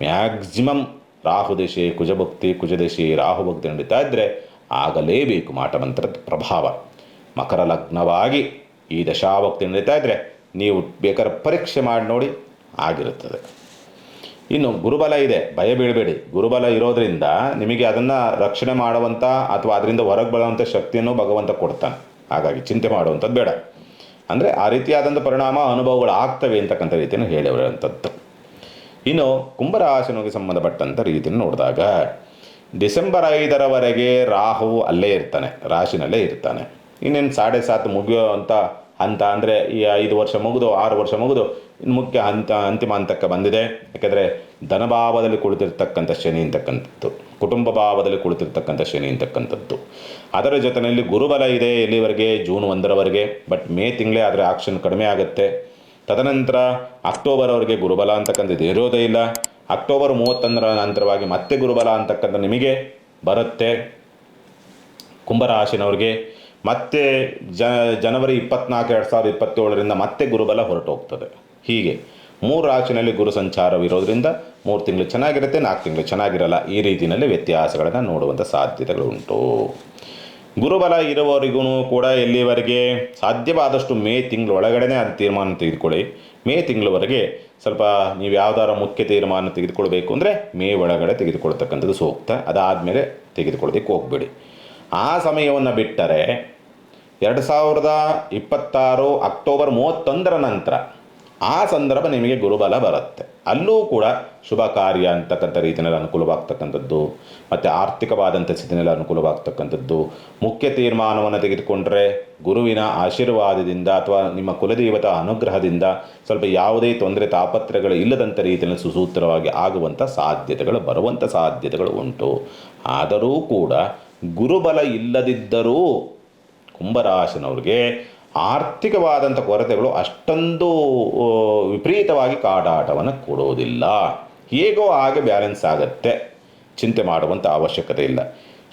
ಮ್ಯಾಕ್ಸಿಮಮ್ ರಾಹುದೇಶೆ ಕುಜಭಕ್ತಿ, ಕುಜದೇಶೆ ರಾಹುಭಕ್ತಿ ನಡೀತಾ ಇದ್ದರೆ ಆಗಲೇಬೇಕು ಮಾಟ ಮಂತ್ರದ ಪ್ರಭಾವ. ಮಕರ ಲಗ್ನವಾಗಿ ಈ ದಶಾಭಕ್ತಿ ನಡೀತಾ ಇದ್ದರೆ ನೀವು ಬೇಕಾದ್ರೆ ಪರೀಕ್ಷೆ ಮಾಡಿ ನೋಡಿ, ಆಗಿರುತ್ತದೆ. ಇನ್ನು ಗುರುಬಲ ಇದೆ, ಭಯ ಬೀಳಬೇಡಿ. ಗುರುಬಲ ಇರೋದ್ರಿಂದ ನಿಮಗೆ ಅದನ್ನು ರಕ್ಷಣೆ ಮಾಡುವಂಥ ಅಥವಾ ಅದರಿಂದ ಹೊರಗೆ ಬರುವಂಥ ಶಕ್ತಿಯನ್ನು ಭಗವಂತ ಕೊಡ್ತಾನೆ. ಹಾಗಾಗಿ ಚಿಂತೆ ಮಾಡುವಂಥದ್ದು ಬೇಡ. ಅಂದರೆ ಆ ರೀತಿಯಾದಂಥ ಪರಿಣಾಮ ಅನುಭವಗಳು ಆಗ್ತವೆ ಅಂತಕ್ಕಂಥ ರೀತಿಯನ್ನು ಹೇಳಿರುವಂಥದ್ದು. ಇನ್ನು ಕುಂಭರಾಶಿನಿಗೆ ಸಂಬಂಧಪಟ್ಟಂಥ ರೀತಿಯನ್ನು ನೋಡಿದಾಗ ಡಿಸೆಂಬರ್ 5ರವರೆಗೆ ರಾಹು ಅಲ್ಲೇ ಇರ್ತಾನೆ, ರಾಶಿನಲ್ಲೇ ಇರ್ತಾನೆ. ಇನ್ನೇನು 7.5 ಮುಗಿಯೋ ಅಂತ ಹಂತ, ಅಂದರೆ ಈ 5 ವರ್ಷ ಮುಗಿದು 6 ವರ್ಷ ಮುಗಿದು ಇನ್ನು ಮುಖ್ಯ ಅಂತಿಮ ಹಂತಕ್ಕೆ ಬಂದಿದೆ. ಯಾಕೆಂದರೆ ಧನಭಾವದಲ್ಲಿ ಕುಳಿತಿರ್ತಕ್ಕಂಥ ಶನಿ ಅಂತಕ್ಕಂಥದ್ದು, ಕುಟುಂಬ ಭಾವದಲ್ಲಿ ಕುಳಿತಿರ್ತಕ್ಕಂಥ ಶನಿ ಅಂತಕ್ಕಂಥದ್ದು. ಅದರ ಜೊತೆಯಲ್ಲಿ ಗುರುಬಲ ಇದೆ ಎಲ್ಲಿವರೆಗೆ, ಜೂನ್ 1ರವರೆಗೆ. ಬಟ್ ಮೇ ತಿಂಗಳೇ ಆದರೆ ಆಕ್ಷನ್ ಕಡಿಮೆ ಆಗುತ್ತೆ. ತದನಂತರ ಅಕ್ಟೋಬರ್ವರೆಗೆ ಗುರುಬಲ ಅಂತಕ್ಕಂಥದ್ದು ಇರೋದೇ ಇಲ್ಲ. ಅಕ್ಟೋಬರ್ 31ರ ನಂತರವಾಗಿ ಮತ್ತೆ ಗುರುಬಲ ಅಂತಕ್ಕಂಥ ನಿಮಗೆ ಬರುತ್ತೆ ಕುಂಭರಾಶಿನವ್ರಿಗೆ. ಮತ್ತೆ ಜನವರಿ 24, 2027ರಿಂದ ಮತ್ತೆ ಗುರುಬಲ ಹೊರಟೋಗ್ತದೆ. ಹೀಗೆ 3 ರಾಶಿನಲ್ಲಿ ಗುರು ಸಂಚಾರವಿರೋದ್ರಿಂದ 3 ತಿಂಗಳು ಚೆನ್ನಾಗಿರುತ್ತೆ, 4 ತಿಂಗಳು ಚೆನ್ನಾಗಿರಲ್ಲ. ಈ ರೀತಿಯಲ್ಲಿ ವ್ಯತ್ಯಾಸಗಳನ್ನು ನೋಡುವಂಥ ಸಾಧ್ಯತೆಗಳು ಉಂಟು. ಗುರುಬಲ ಇರುವವರಿಗೂ ಕೂಡ ಎಲ್ಲಿವರೆಗೆ ಸಾಧ್ಯವಾದಷ್ಟು ಮೇ ತಿಂಗಳೊಳಗಡೆ ಅದು ತೀರ್ಮಾನ ತೆಗೆದುಕೊಳ್ಳಿ. ಮೇ ತಿಂಗಳವರೆಗೆ ಸ್ವಲ್ಪ ನೀವು ಯಾವ್ದಾರ ಮುಖ್ಯ ತೀರ್ಮಾನ ತೆಗೆದುಕೊಳ್ಬೇಕು ಅಂದರೆ ಮೇ ಒಳಗಡೆ ತೆಗೆದುಕೊಳ್ತಕ್ಕಂಥದ್ದು ಸೂಕ್ತ. ಅದಾದಮೇಲೆ ತೆಗೆದುಕೊಳ್ಳೋದಕ್ಕೆ ಹೋಗ್ಬೇಡಿ. ಆ ಸಮಯವನ್ನು ಬಿಟ್ಟರೆ 2026 ಅಕ್ಟೋಬರ್ 31ರ ನಂತರ ಆ ಸಂದರ್ಭ ನಿಮಗೆ ಗುರುಬಲ ಬರುತ್ತೆ. ಅಲ್ಲೂ ಕೂಡ ಶುಭ ಕಾರ್ಯ ಅಂತಕ್ಕಂಥ ರೀತಿಯಲ್ಲಿ ಅನುಕೂಲವಾಗ್ತಕ್ಕಂಥದ್ದು, ಮತ್ತು ಆರ್ಥಿಕವಾದಂಥ ಸ್ಥಿತಿಯಲ್ಲಿ ಅನುಕೂಲವಾಗ್ತಕ್ಕಂಥದ್ದು. ಮುಖ್ಯ ತೀರ್ಮಾನವನ್ನು ತೆಗೆದುಕೊಂಡ್ರೆ ಗುರುವಿನ ಆಶೀರ್ವಾದದಿಂದ ಅಥವಾ ನಿಮ್ಮ ಕುಲದೇವತ ಅನುಗ್ರಹದಿಂದ ಸ್ವಲ್ಪ ಯಾವುದೇ ತೊಂದರೆ ತಾಪತ್ರೆಗಳು ಇಲ್ಲದಂಥ ರೀತಿಯಲ್ಲಿ ಸುಸೂತ್ರವಾಗಿ ಆಗುವಂಥ ಸಾಧ್ಯತೆಗಳು ಬರುವಂಥ ಸಾಧ್ಯತೆಗಳು ಉಂಟು. ಆದರೂ ಕೂಡ ಗುರುಬಲ ಇಲ್ಲದಿದ್ದರೂ ಕುಂಭರಾಶಿನವ್ರಿಗೆ ಆರ್ಥಿಕವಾದಂಥ ಕೊರತೆಗಳು ಅಷ್ಟೊಂದು ವಿಪರೀತವಾಗಿ ಕಾದಾಟವನ್ನು ಕೊಡೋದಿಲ್ಲ. ಹೇಗೋ ಹಾಗೆ ಬ್ಯಾಲೆನ್ಸ್ ಆಗುತ್ತೆ, ಚಿಂತೆ ಮಾಡುವಂಥ ಅವಶ್ಯಕತೆ ಇಲ್ಲ.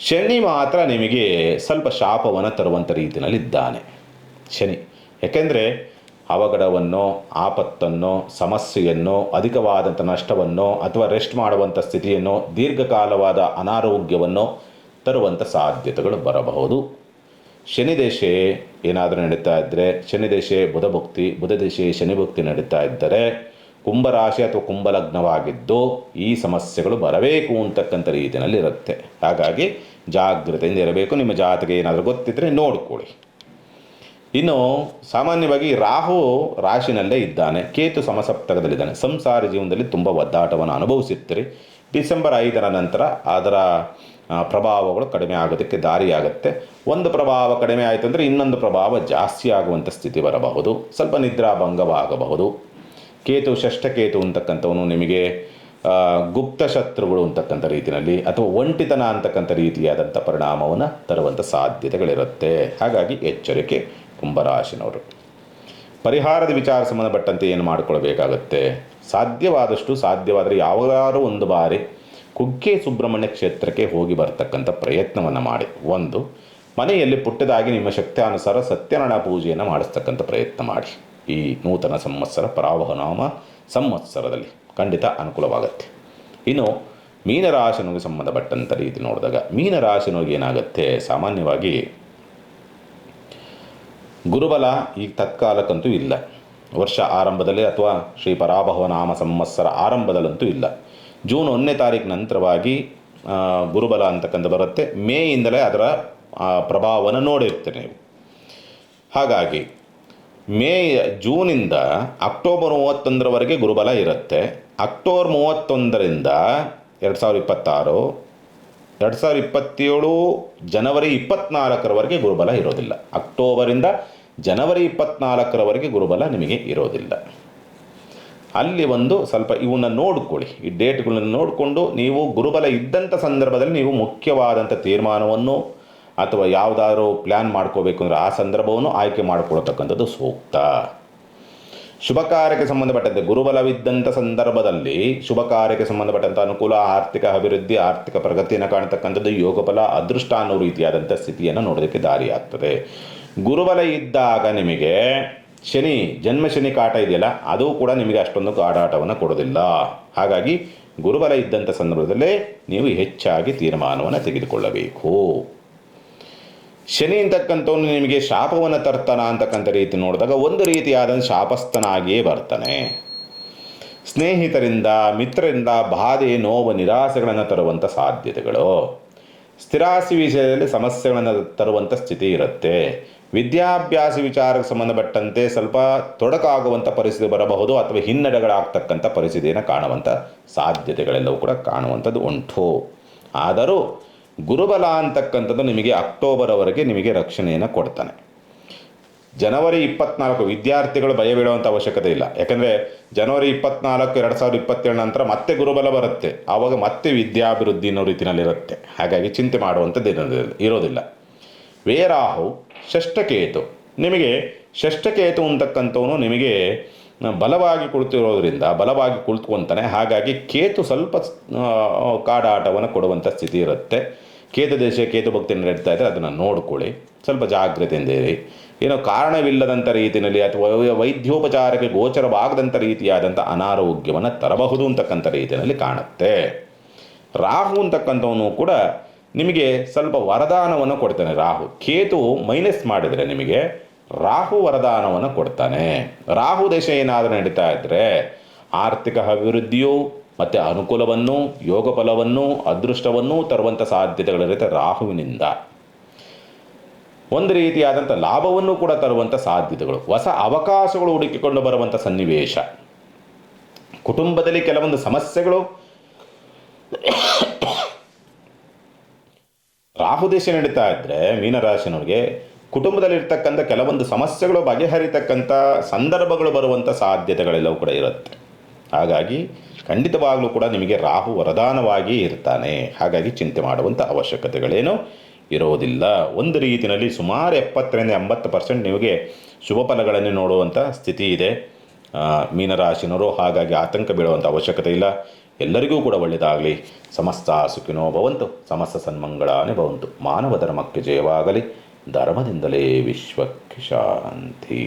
ಶನಿ ಮಾತ್ರ ನಿಮಗೆ ಸ್ವಲ್ಪ ಶಾಪವನ್ನು ತರುವಂಥ ರೀತಿಯಲ್ಲಿದ್ದಾನೆ ಶನಿ. ಯಾಕೆಂದರೆ ಅವಘಡವನ್ನು, ಆಪತ್ತನ್ನು, ಸಮಸ್ಯೆಯನ್ನು, ಅಧಿಕವಾದಂಥ ನಷ್ಟವನ್ನು ಅಥವಾ ರೆಸ್ಟ್ ಮಾಡುವಂಥ ಸ್ಥಿತಿಯನ್ನು, ದೀರ್ಘಕಾಲವಾದ ಅನಾರೋಗ್ಯವನ್ನು ತರುವಂಥ ಸಾಧ್ಯತೆಗಳು ಬರಬಹುದು. ಶನಿ ದೇಶೆ ಏನಾದರೂ ನಡೀತಾ ಇದ್ದರೆ, ಶನಿ ದೇಶೆ ಬುಧ ಭಕ್ತಿ, ಬುಧ ದೇಶೆ ಶನಿ ಭಕ್ತಿ ನಡೀತಾ ಇದ್ದರೆ ಕುಂಭರಾಶಿ ಅಥವಾ ಕುಂಭಲಗ್ನವಾಗಿದ್ದು ಈ ಸಮಸ್ಯೆಗಳು ಬರಬೇಕು ಅಂತಕ್ಕಂಥ ರೀತಿಯಲ್ಲಿ ಇರುತ್ತೆ. ಹಾಗಾಗಿ ಜಾಗ್ರತೆಯಿಂದ ಇರಬೇಕು. ನಿಮ್ಮ ಜಾತಕ ಏನಾದರೂ ಗೊತ್ತಿದ್ದರೆ ನೋಡ್ಕೊಳ್ಳಿ. ಇನ್ನು ಸಾಮಾನ್ಯವಾಗಿ ರಾಹು ರಾಶಿನಲ್ಲೇ ಇದ್ದಾನೆ, ಕೇತು ಸಮಸಪ್ತಕದಲ್ಲಿದ್ದಾನೆ. ಸಂಸಾರ ಜೀವನದಲ್ಲಿ ತುಂಬ ಒದ್ದಾಟವನ್ನು ಅನುಭವಿಸಿರ್ತೀರಿ. ಡಿಸೆಂಬರ್ 5ರ ನಂತರ ಅದರ ಪ್ರಭಾವಗಳು ಕಡಿಮೆ ಆಗೋದಕ್ಕೆ ದಾರಿಯಾಗುತ್ತೆ. ಒಂದು ಪ್ರಭಾವ ಕಡಿಮೆ ಆಯಿತು ಅಂದರೆ ಇನ್ನೊಂದು ಪ್ರಭಾವ ಜಾಸ್ತಿ ಆಗುವಂಥ ಸ್ಥಿತಿ ಬರಬಹುದು. ಸ್ವಲ್ಪ ನಿದ್ರಾಭಂಗವಾಗಬಹುದು. ಕೇತು, ಷಷ್ಠಕೇತು ಅಂತಕ್ಕಂಥವನು ನಿಮಗೆ ಗುಪ್ತ ಶತ್ರುಗಳು ಅಂತಕ್ಕಂಥ ರೀತಿಯಲ್ಲಿ ಅಥವಾ ಒಂಟಿತನ ಅಂತಕ್ಕಂಥ ರೀತಿಯಾದಂಥ ಪರಿಣಾಮವನ್ನು ತರುವಂಥ ಸಾಧ್ಯತೆಗಳಿರುತ್ತೆ. ಹಾಗಾಗಿ ಎಚ್ಚರಿಕೆ ಕುಂಭರಾಶಿನವರು. ಪರಿಹಾರದ ವಿಚಾರ ಸಂಬಂಧಪಟ್ಟಂತೆ ಏನು ಮಾಡಿಕೊಳ್ಬೇಕಾಗತ್ತೆ, ಸಾಧ್ಯವಾದರೆ ಯಾವಾಗಾದ್ರೂ ಒಂದು ಬಾರಿ ಕುಕ್ಕೆ ಸುಬ್ರಹ್ಮಣ್ಯ ಕ್ಷೇತ್ರಕ್ಕೆ ಹೋಗಿ ಬರ್ತಕ್ಕಂಥ ಪ್ರಯತ್ನವನ್ನು ಮಾಡಿ. ಒಂದು, ಮನೆಯಲ್ಲಿ ಪುಟ್ಟದಾಗಿ ನಿಮ್ಮ ಶಕ್ತಿಯಾನುಸಾರ ಸತ್ಯನಾರಾಯಣ ಪೂಜೆಯನ್ನು ಮಾಡಿಸ್ತಕ್ಕಂಥ ಪ್ರಯತ್ನ ಮಾಡಿ. ಈ ನೂತನ ಸಂವತ್ಸರ ಪರಾವಹನಾಮ ಸಂವತ್ಸರದಲ್ಲಿ ಖಂಡಿತ ಅನುಕೂಲವಾಗುತ್ತೆ. ಇನ್ನು ಮೀನರಾಶಿನಿಗೆ ಸಂಬಂಧಪಟ್ಟಂಥ ರೀತಿ ನೋಡಿದಾಗ ಮೀನರಾಶಿನಿಗೆ ಏನಾಗುತ್ತೆ, ಸಾಮಾನ್ಯವಾಗಿ ಗುರುಬಲ ಈಗ ತತ್ಕಾಲಕ್ಕಂತೂ ಇಲ್ಲ. ವರ್ಷ ಆರಂಭದಲ್ಲಿ ಅಥವಾ ಶ್ರೀ ಪರಾಭವನಾಮ ಸಂವತ್ಸರ ಆರಂಭದಲ್ಲಂತೂ ಇಲ್ಲ. ಜೂನ್ 1ನೇ ತಾರೀಕು ನಂತರವಾಗಿ ಗುರುಬಲ ಅಂತಕ್ಕಂಥ ಬರುತ್ತೆ. ಮೇಯಿಂದಲೇ ಅದರ ಪ್ರಭಾವವನ್ನು ನೋಡಿರ್ತೀರಿ ನೀವು. ಹಾಗಾಗಿ ಜೂನಿಂದ ಅಕ್ಟೋಬರ್ 31ರವರೆಗೆ ಗುರುಬಲ ಇರುತ್ತೆ. ಅಕ್ಟೋಬರ್ 31ರಿಂದ 2026, 2027 ಜನವರಿ 24ರವರೆಗೆ ಗುರುಬಲ ಇರೋದಿಲ್ಲ. ಅಕ್ಟೋಬರಿಂದ ಜನವರಿ 24ರವರೆಗೆ ಗುರುಬಲ ನಿಮಗೆ ಇರೋದಿಲ್ಲ. ಅಲ್ಲಿ ಒಂದು ಸ್ವಲ್ಪ ಇವನ್ನ ನೋಡ್ಕೊಳ್ಳಿ, ಈ ಡೇಟ್ಗಳನ್ನು ನೋಡಿಕೊಂಡು ನೀವು ಗುರುಬಲ ಇದ್ದಂಥ ಸಂದರ್ಭದಲ್ಲಿ ನೀವು ಮುಖ್ಯವಾದಂಥ ತೀರ್ಮಾನವನ್ನು ಅಥವಾ ಯಾವುದಾದ್ರೂ ಪ್ಲ್ಯಾನ್ ಮಾಡ್ಕೋಬೇಕು ಅಂದರೆ ಆ ಸಂದರ್ಭವನ್ನು ಆಯ್ಕೆ ಮಾಡಿಕೊಳ್ತಕ್ಕಂಥದ್ದು ಸೂಕ್ತ. ಶುಭ ಕಾರ್ಯಕ್ಕೆ ಸಂಬಂಧಪಟ್ಟಂತೆ ಗುರುಬಲವಿದ್ದಂಥ ಸಂದರ್ಭದಲ್ಲಿ ಶುಭ ಕಾರ್ಯಕ್ಕೆ ಸಂಬಂಧಪಟ್ಟಂಥ ಅನುಕೂಲ, ಆರ್ಥಿಕ ಅಭಿವೃದ್ಧಿ, ಆರ್ಥಿಕ ಪ್ರಗತಿಯನ್ನು ಕಾಣ್ತಕ್ಕಂಥದ್ದು, ಯೋಗಫಲ, ಅದೃಷ್ಟ ಅನ್ನೋ ರೀತಿಯಾದಂಥ ಸ್ಥಿತಿಯನ್ನು ನೋಡೋದಕ್ಕೆ ದಾರಿಯಾಗ್ತದೆ. ಗುರುಬಲ ಇದ್ದಾಗ ನಿಮಗೆ ಶನಿ, ಜನ್ಮ ಶನಿ ಕಾಟ ಇದೆಯಲ್ಲ, ಅದು ಕೂಡ ನಿಮಗೆ ಅಷ್ಟೊಂದು ಕಾಡಾಟವನ್ನು ಕೊಡೋದಿಲ್ಲ. ಹಾಗಾಗಿ ಗುರುಬಲ ಇದ್ದಂಥ ಸಂದರ್ಭದಲ್ಲೇ ನೀವು ಹೆಚ್ಚಾಗಿ ತೀರ್ಮಾನವನ್ನು ತೆಗೆದುಕೊಳ್ಳಬೇಕು. ಶನಿ ಅಂತಕ್ಕಂಥವನು ನಿಮಗೆ ಶಾಪವನ್ನು ತರ್ತಾನ ಅಂತಕ್ಕಂಥ ರೀತಿ ನೋಡಿದಾಗ ಒಂದು ರೀತಿಯಾದ ಶಾಪಸ್ಥನಾಗಿಯೇ ಬರ್ತಾನೆ. ಸ್ನೇಹಿತರಿಂದ ಮಿತ್ರರಿಂದ ಬಾಧೆ ನೋವು ನಿರಾಸೆಗಳನ್ನು ತರುವಂಥ ಸಾಧ್ಯತೆಗಳು. ಸ್ಥಿರಾಸ್ತಿ ವಿಷಯದಲ್ಲಿ ಸಮಸ್ಯೆಗಳನ್ನು ತರುವಂಥ ಸ್ಥಿತಿ ಇರುತ್ತೆ. ವಿದ್ಯಾಭ್ಯಾಸ ವಿಚಾರಕ್ಕೆ ಸಂಬಂಧಪಟ್ಟಂತೆ ಸ್ವಲ್ಪ ತೊಡಕಾಗುವಂಥ ಪರಿಸ್ಥಿತಿ ಬರಬಹುದು, ಅಥವಾ ಹಿನ್ನಡೆಗಳಾಗ್ತಕ್ಕಂಥ ಪರಿಸ್ಥಿತಿಯನ್ನು ಕಾಣುವಂಥ ಸಾಧ್ಯತೆಗಳೆಲ್ಲವೂ ಕೂಡ ಕಾಣುವಂಥದ್ದು ಉಂಟು. ಆದರೂ ಗುರುಬಲ ಅಂತಕ್ಕಂಥದ್ದು ನಿಮಗೆ ಅಕ್ಟೋಬರ್ವರೆಗೆ ನಿಮಗೆ ರಕ್ಷಣೆಯನ್ನು ಕೊಡ್ತಾನೆ. ಜನವರಿ 24 ವಿದ್ಯಾರ್ಥಿಗಳು ಭಯ ಬೀಳುವಂಥ ಅವಶ್ಯಕತೆ ಇಲ್ಲ. ಯಾಕಂದರೆ ಜನವರಿ 24, 2027 ನಂತರ ಮತ್ತೆ ಗುರುಬಲ ಬರುತ್ತೆ. ಆವಾಗ ಮತ್ತೆ ವಿದ್ಯಾಭಿವೃದ್ಧಿ ಅನ್ನೋ ರೀತಿಯಲ್ಲಿರುತ್ತೆ. ಹಾಗಾಗಿ ಚಿಂತೆ ಮಾಡುವಂಥದ್ದು ಇರೋದಿಲ್ಲ. ವೇರಾಹು ಷಷ್ಠಕೇತು, ನಿಮಗೆ ಷಷ್ಠಕೇತು ಅಂತಕ್ಕಂಥವನು ನಿಮಗೆ ಬಲವಾಗಿ ಕುಳಿತಿರೋದ್ರಿಂದ ಬಲವಾಗಿ ಕುಳಿತುಕೊಂತಾನೆ. ಹಾಗಾಗಿ ಕೇತು ಸ್ವಲ್ಪ ಕಾಡಾಟವನ್ನು ಕೊಡುವಂಥ ಸ್ಥಿತಿ ಇರುತ್ತೆ. ಕೇತು ದೇಶ ಕೇತು ಭಕ್ತಿಯನ್ನು ನಡೀತಾ ಇದ್ದರೆ ಅದನ್ನು ನೋಡ್ಕೊಳ್ಳಿ, ಸ್ವಲ್ಪ ಜಾಗ್ರತೆಯಿಂದ ಇರಿ. ಏನೋ ಕಾರಣವಿಲ್ಲದಂಥ ರೀತಿಯಲ್ಲಿ ಅಥವಾ ವೈದ್ಯೋಪಚಾರಕ್ಕೆ ಗೋಚರವಾಗದಂಥ ರೀತಿಯಾದಂಥ ಅನಾರೋಗ್ಯವನ್ನು ತರಬಹುದು ಅಂತಕ್ಕಂಥ ರೀತಿಯಲ್ಲಿ ಕಾಣುತ್ತೆ. ರಾಹು ಅಂತಕ್ಕಂಥವನು ಕೂಡ ನಿಮಗೆ ಸ್ವಲ್ಪ ವರದಾನವನ್ನು ಕೊಡ್ತಾನೆ. ರಾಹು ಕೇತು ಮೈನಸ್ ಮಾಡಿದರೆ ನಿಮಗೆ ರಾಹು ವರದಾನವನ್ನು ಕೊಡ್ತಾನೆ. ರಾಹು ದೇಶ ಏನಾದರೂ ನಡೀತಾ ಇದ್ದರೆ ಆರ್ಥಿಕ ಅಭಿವೃದ್ಧಿಯು ಮತ್ತು ಅನುಕೂಲವನ್ನು, ಯೋಗ ಫಲವನ್ನು, ಅದೃಷ್ಟವನ್ನು ತರುವಂಥ ಸಾಧ್ಯತೆಗಳಿರುತ್ತೆ. ರಾಹುವಿನಿಂದ ಒಂದು ರೀತಿಯಾದಂಥ ಲಾಭವನ್ನು ಕೂಡ ತರುವಂಥ ಸಾಧ್ಯತೆಗಳು, ಹೊಸ ಅವಕಾಶಗಳು ಹುಡುಕಿಕೊಂಡು ಬರುವಂಥ ಸನ್ನಿವೇಶ. ಕುಟುಂಬದಲ್ಲಿ ಕೆಲವೊಂದು ಸಮಸ್ಯೆಗಳು ರಾಹು ದೇಶ ನಡೀತಾ ಇದ್ದರೆ ಮೀನರಾಶಿನವ್ರಿಗೆ ಕುಟುಂಬದಲ್ಲಿರ್ತಕ್ಕಂಥ ಕೆಲವೊಂದು ಸಮಸ್ಯೆಗಳು ಬಗೆಹರಿತಕ್ಕಂಥ ಸಂದರ್ಭಗಳು ಬರುವಂಥ ಸಾಧ್ಯತೆಗಳೆಲ್ಲವೂ ಕೂಡ ಇರುತ್ತೆ. ಹಾಗಾಗಿ ಖಂಡಿತವಾಗಲೂ ಕೂಡ ನಿಮಗೆ ರಾಹು ವರದಾನವಾಗಿ ಇರ್ತಾನೆ. ಹಾಗಾಗಿ ಚಿಂತೆ ಮಾಡುವಂಥ ಅವಶ್ಯಕತೆಗಳೇನು ಇರೋದಿಲ್ಲ. ಒಂದು ರೀತಿಯಲ್ಲಿ ಸುಮಾರು 70-80% ನಿಮಗೆ ಶುಭ ಫಲಗಳನ್ನು ನೋಡುವಂಥ ಸ್ಥಿತಿ ಇದೆ ಮೀನರಾಶಿನವರು. ಹಾಗಾಗಿ ಆತಂಕ ಬೀಳುವಂಥ ಅವಶ್ಯಕತೆ ಇಲ್ಲ. ಎಲ್ಲರಿಗೂ ಕೂಡ ಒಳ್ಳೆಯದಾಗಲಿ. ಸಮಸ್ತ ಸುಖಿನೋ ಭವಂತು, ಸಮಸ್ತ ಸನ್ಮಂಗಳಾನೇ ಭವಂತು. ಮಾನವ ಧರ್ಮಕ್ಕೆ ಜಯವಾಗಲಿ. ಧರ್ಮದಿಂದಲೇ ವಿಶ್ವಕ್ಕೆ ಶಾಂತಿ.